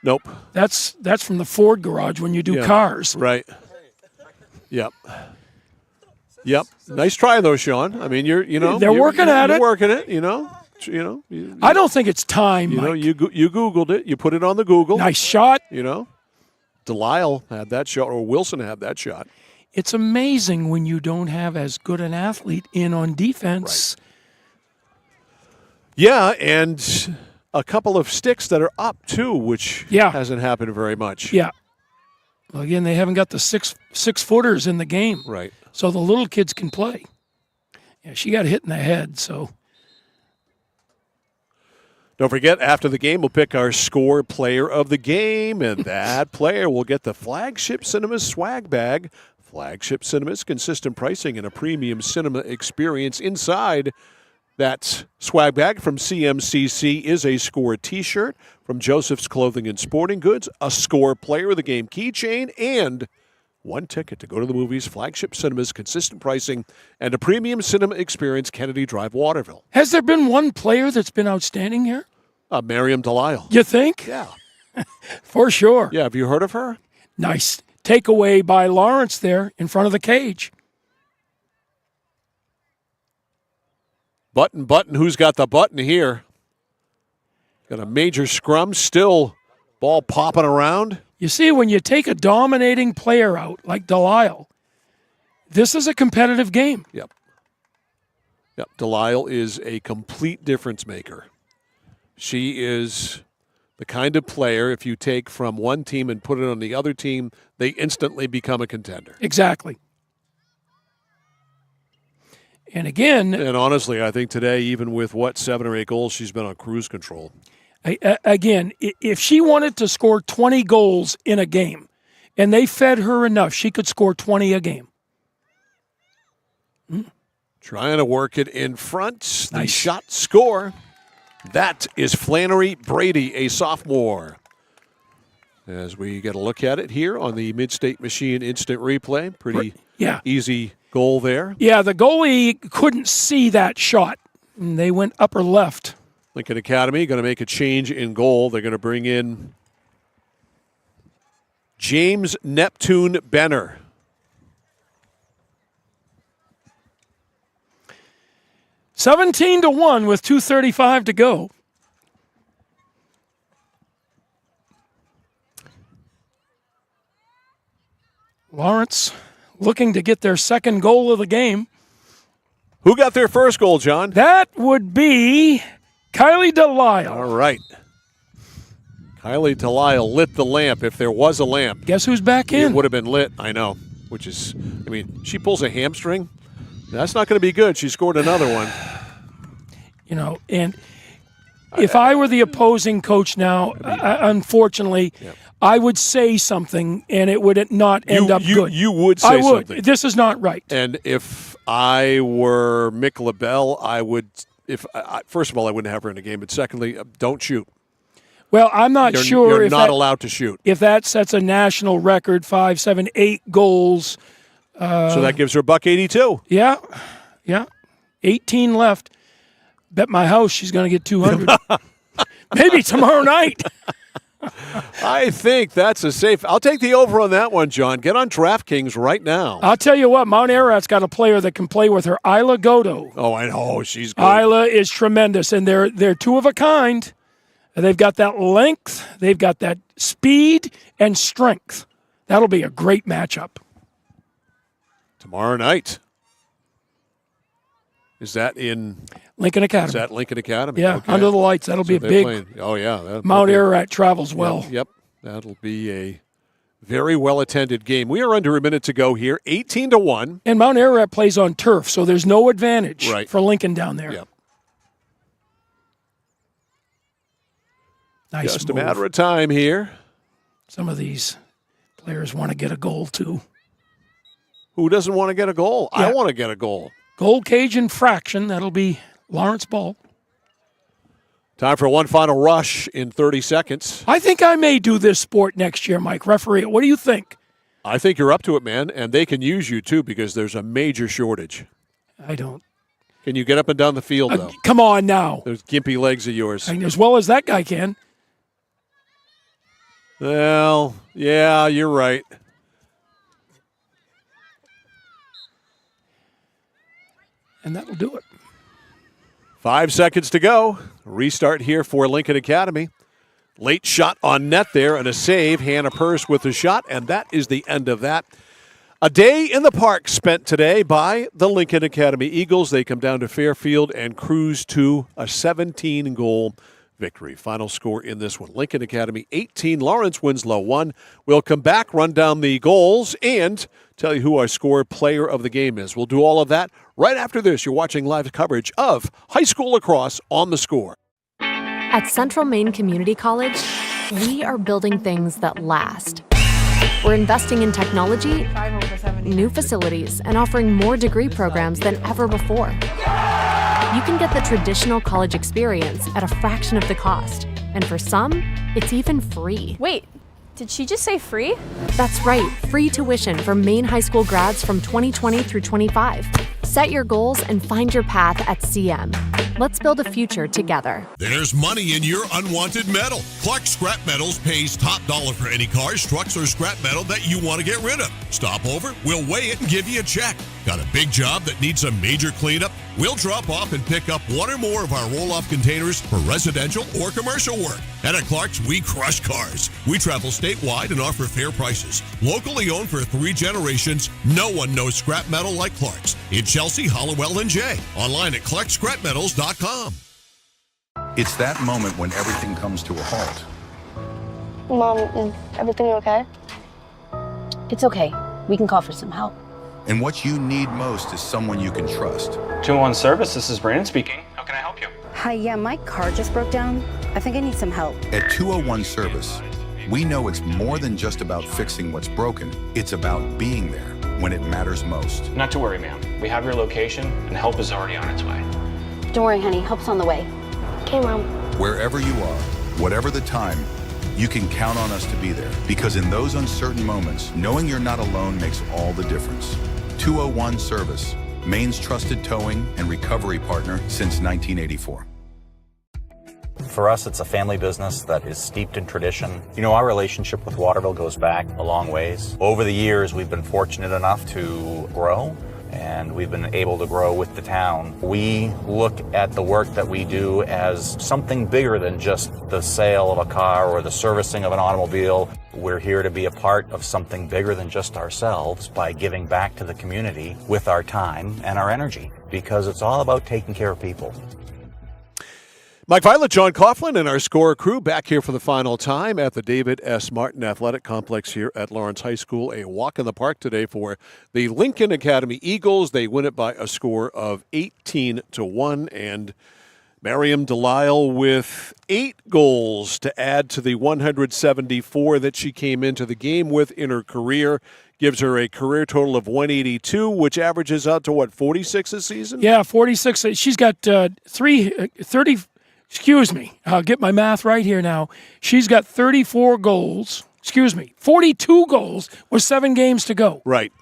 Nope. That's from the Ford garage when you do cars. Right. Yep. Yep. Nice try though, Sean. I mean, they're working at it. Working it, I don't think it's time, Mike. You Googled it. You put it on the Google. Nice shot. Delisle had that shot, or Wilson had that shot. It's amazing when you don't have as good an athlete in on defense. Right. Yeah, and a couple of sticks that are up too, which hasn't happened very much. Yeah. Well, again, they haven't got the six-footers in the game. Right. So the little kids can play. Yeah, she got hit in the head, so. Don't forget, after the game, we'll pick our score player of the game, and that player will get the Flagship Cinemas swag bag. Flagship Cinemas, consistent pricing and a premium cinema experience inside. That swag bag from CMCC is a Score T-shirt, from Joseph's Clothing and Sporting Goods, a Score Player of the Game keychain, and one ticket to go to the movies. Flagship Cinemas, consistent pricing, and a premium cinema experience, Kennedy Drive, Waterville. Has there been one player that's been outstanding here? Miriam Delisle. You think? Yeah. For sure. Yeah, have you heard of her? Nice takeaway by Lawrence there in front of the cage. Button, who's got the button here? Got a major scrum, still ball popping around. You see, when you take a dominating player out like Delisle, this is a competitive game. Yep. Delisle is a complete difference maker. She is the kind of player, if you take from one team and put it on the other team, they instantly become a contender. Exactly. And again... And honestly, I think today, even with 7 or 8 goals, she's been on cruise control. Again, if she wanted to score 20 goals in a game and they fed her enough, she could score 20 a game. Trying to work it in front. Nice shot, score. That is Flannery Brady, a sophomore. As we get a look at it here on the Mid-State Machine instant replay. Pretty easy goal there. Yeah, the goalie couldn't see that shot. And they went upper left. Lincoln Academy going to make a change in goal. They're going to bring in James Neptune Benner. $17-1 with 2:35 to go. Lawrence looking to get their second goal of the game. Who got their first goal, John? That would be Kylie Delisle. All right. Kylie Delisle lit the lamp, if there was a lamp. Guess who's back in? It would have been lit, I know. Which is, she pulls a hamstring. That's not going to be good. She scored another one. And if I were the opposing coach now, unfortunately, I would say something, and it would not end up good. You would say something. This is not right. And if I were Mick LaBelle, I would. First of all, I wouldn't have her in a game. But secondly, don't shoot. Well, I'm not sure you're if not allowed to shoot. If that sets a national record, 5, 7, 8 goals. So that gives her $182. Yeah. 18 left. Bet my house she's going to get 200. Maybe tomorrow night. I think that's a safe. I'll take the over on that one, John. Get on DraftKings right now. I'll tell you what, Mount Ararat's got a player that can play with her, Isla Godo. Oh, I know. She's good. Isla is tremendous, and they're two of a kind. They've got that length, they've got that speed and strength. That'll be a great matchup. Tomorrow night. Is that in Lincoln Academy? Is that Lincoln Academy? Yeah, okay. Under the lights. That'll be a big. Playing. Oh yeah, Mount Ararat travels well. Yep, that'll be a very well attended game. We are under a minute to go here. 18-1. And Mount Ararat plays on turf, so there's no advantage for Lincoln down there. Yep. Nice Just move. a matter of time here. Some of these players want to get a goal too. Who doesn't want to get a goal? Yeah. I want to get a goal. Goal Cajun fraction. That'll be Lawrence ball. Time for one final rush in 30 seconds. I think I may do this sport next year, Mike. Referee it. What do you think? I think you're up to it, man, and they can use you, too, because there's a major shortage. I don't. Can you get up and down the field, though? Come on now. Those gimpy legs of yours. As well as that guy can. Well, yeah, you're right. And that'll do it. 5 seconds to go. Restart here for Lincoln Academy. Late shot on net there and a save. Hannah Purse with the shot, and that is the end of that. A day in the park spent today by the Lincoln Academy Eagles. They come down to Fairfield and cruise to a 17-goal victory. Final score in this one, Lincoln Academy 18, Lawrence Winslow 1. We'll come back, run down the goals, and tell you who our score player of the game is. We'll do all of that right after this. You're watching live coverage of high school lacrosse on The Score. At Central Maine Community College, we are building things that last. We're investing in technology, new facilities, and offering more degree programs than ever before. You can get the traditional college experience at a fraction of the cost, and for some, it's even free. Wait, did she just say free? That's right, free tuition for Maine high school grads from 2020 through 25. Set your goals and find your path at CM. Let's build a future together. There's money in your unwanted metal. Clark Scrap Metals pays top dollar for any cars, trucks, or scrap metal that you want to get rid of. Stop over, we'll weigh it and give you a check. Got a big job that needs a major cleanup? We'll drop off and pick up one or more of our roll-off containers for residential or commercial work. And at Clark's, we crush cars. We travel statewide and offer fair prices. Locally owned for 3 generations, no one knows scrap metal like Clark's. In Chelsea, Hollowell, and Jay. Online at clarkscrapmetals.com. It's that moment when everything comes to a halt. Mom, is everything okay? It's okay. We can call for some help. And what you need most is someone you can trust. 201 Service, this is Brandon speaking. How can I help you? Hi, yeah, my car just broke down. I think I need some help. At 201 Service, we know it's more than just about fixing what's broken. It's about being there when it matters most. Not to worry, ma'am. We have your location, and help is already on its way. Don't worry, honey. Help's on the way. Okay, Mom. Wherever you are, whatever the time, you can count on us to be there. Because in those uncertain moments, knowing you're not alone makes all the difference. 201 Service, Maine's trusted towing and recovery partner since 1984. For us, it's a family business that is steeped in tradition. You know, our relationship with Waterville goes back a long ways. Over the years, we've been fortunate enough to grow, and we've been able to grow with the town. We look at the work that we do as something bigger than just the sale of a car or the servicing of an automobile. We're here to be a part of something bigger than just ourselves by giving back to the community with our time and our energy, because it's all about taking care of people. Mike Violet, John Coughlin, and our Score crew back here for the final time at the David S. Martin Athletic Complex here at Lawrence High School. A walk in the park today for the Lincoln Academy Eagles. They win it by a score of 18-1, and Miriam Delisle with 8 goals to add to the 174 that she came into the game with in her career. Gives her a career total of 182, which averages out to, what, 46 a season? Yeah, 46. She's got 30. Excuse me, I'll get my math right here now. She's got 34 goals, 42 goals with 7 games to go. Right.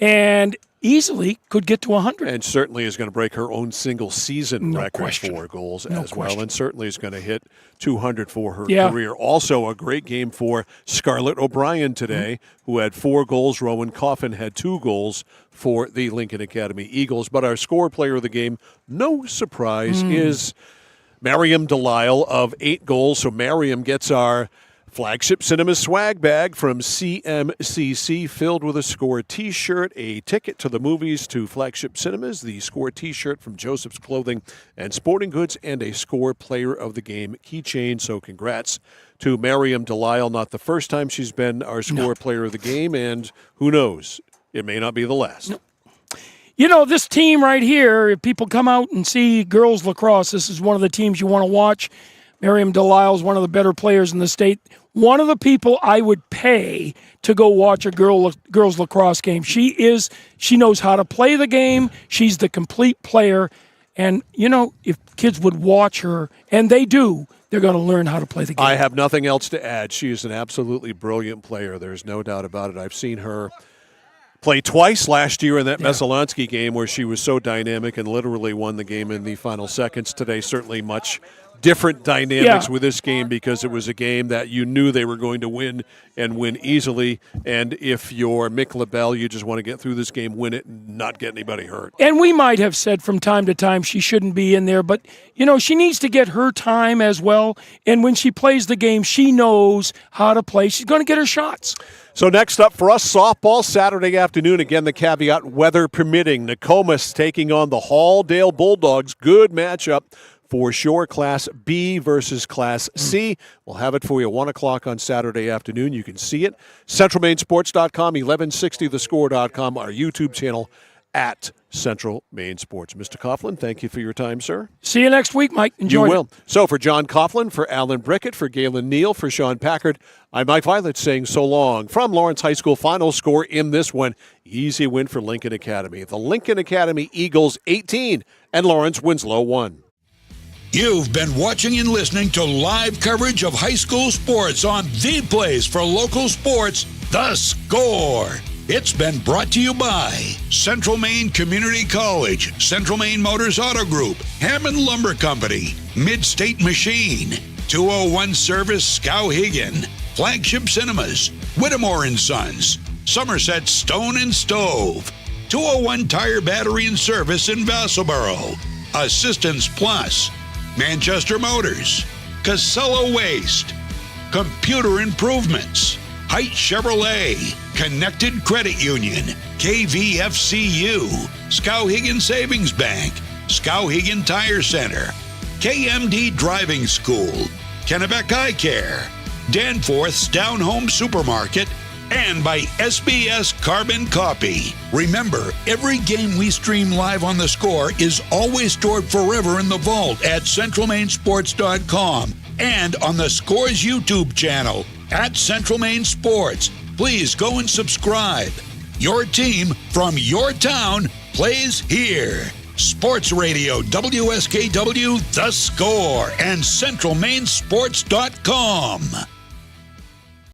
And easily could get to 100. And certainly is going to break her own single season record for goals as well. And certainly is going to hit 200 for her career. Also a great game for Scarlett O'Brien today, who had 4 goals. Rowan Coffin had 2 goals for the Lincoln Academy Eagles. But our score player of the game, no surprise, is Miriam Delisle of 8 goals. So Miriam gets our Flagship Cinema swag bag from CMCC, filled with a Score T-shirt, a ticket to the movies to Flagship Cinemas, the Score T-shirt from Joseph's Clothing and Sporting Goods, and a Score Player of the Game keychain. So congrats to Miriam Delisle. Not the first time she's been our Score Player of the Game, and who knows, it may not be the last. No. You know, this team right here, if people come out and see girls lacrosse, this is one of the teams you want to watch. Miriam Delisle's one of the better players in the state. One of the people I would pay to go watch a girls lacrosse game. She knows how to play the game. She's the complete player. And, if kids would watch her, and they do, they're going to learn how to play the game. I have nothing else to add. She is an absolutely brilliant player. There's no doubt about it. I've seen her play twice last year in that Messalonsky game where she was so dynamic and literally won the game in the final seconds. Today, certainly much different dynamics with this game because it was a game that you knew they were going to win and win easily. And if you're Mick LaBelle, you just want to get through this game, win it, and not get anybody hurt. And we might have said from time to time she shouldn't be in there, but, she needs to get her time as well. And when she plays the game, she knows how to play. She's going to get her shots. So next up for us, softball Saturday afternoon. Again, the caveat, weather permitting. Nokomis taking on the Halldale Bulldogs. Good matchup for sure. Class B versus Class C. We'll have it for you 1 o'clock on Saturday afternoon. You can see it. CentralMainSports.com, 1160thescore.com, our YouTube channel at Central Maine Sports. Mr. Coughlin, thank you for your time, sir. See you next week, Mike. Enjoy. You will. So for John Coughlin, for Alan Brickett, for Galen Neal, for Sean Packard, I'm Mike Violet saying so long. From Lawrence High School, final score in this one, easy win for Lincoln Academy. The Lincoln Academy Eagles 18 and Lawrence Winslow 1. You've been watching and listening to live coverage of high school sports on the place for local sports, The Score. It's been brought to you by Central Maine Community College, Central Maine Motors Auto Group, Hammond Lumber Company, Mid-State Machine, 201 Service Skowhegan, Flagship Cinemas, Whittemore & Sons, Somerset Stone and Stove, 201 Tire Battery and Service in Vassalboro, Assistance Plus, Manchester Motors, Casella Waste, Computer Improvements, Height Chevrolet, Connected Credit Union, KVFCU, Skowhegan Savings Bank, Skowhegan Tire Center, KMD Driving School, Kennebec Eye Care, Danforth's Down Home Supermarket, and by SBS Carbon Copy. Remember, every game we stream live on The Score is always stored forever in the vault at CentralMainSports.com and on The Score's YouTube channel at Central Maine Sports. Please go and subscribe. Your team from your town plays here. Sports Radio, WSKW, The Score, and CentralMainSports.com.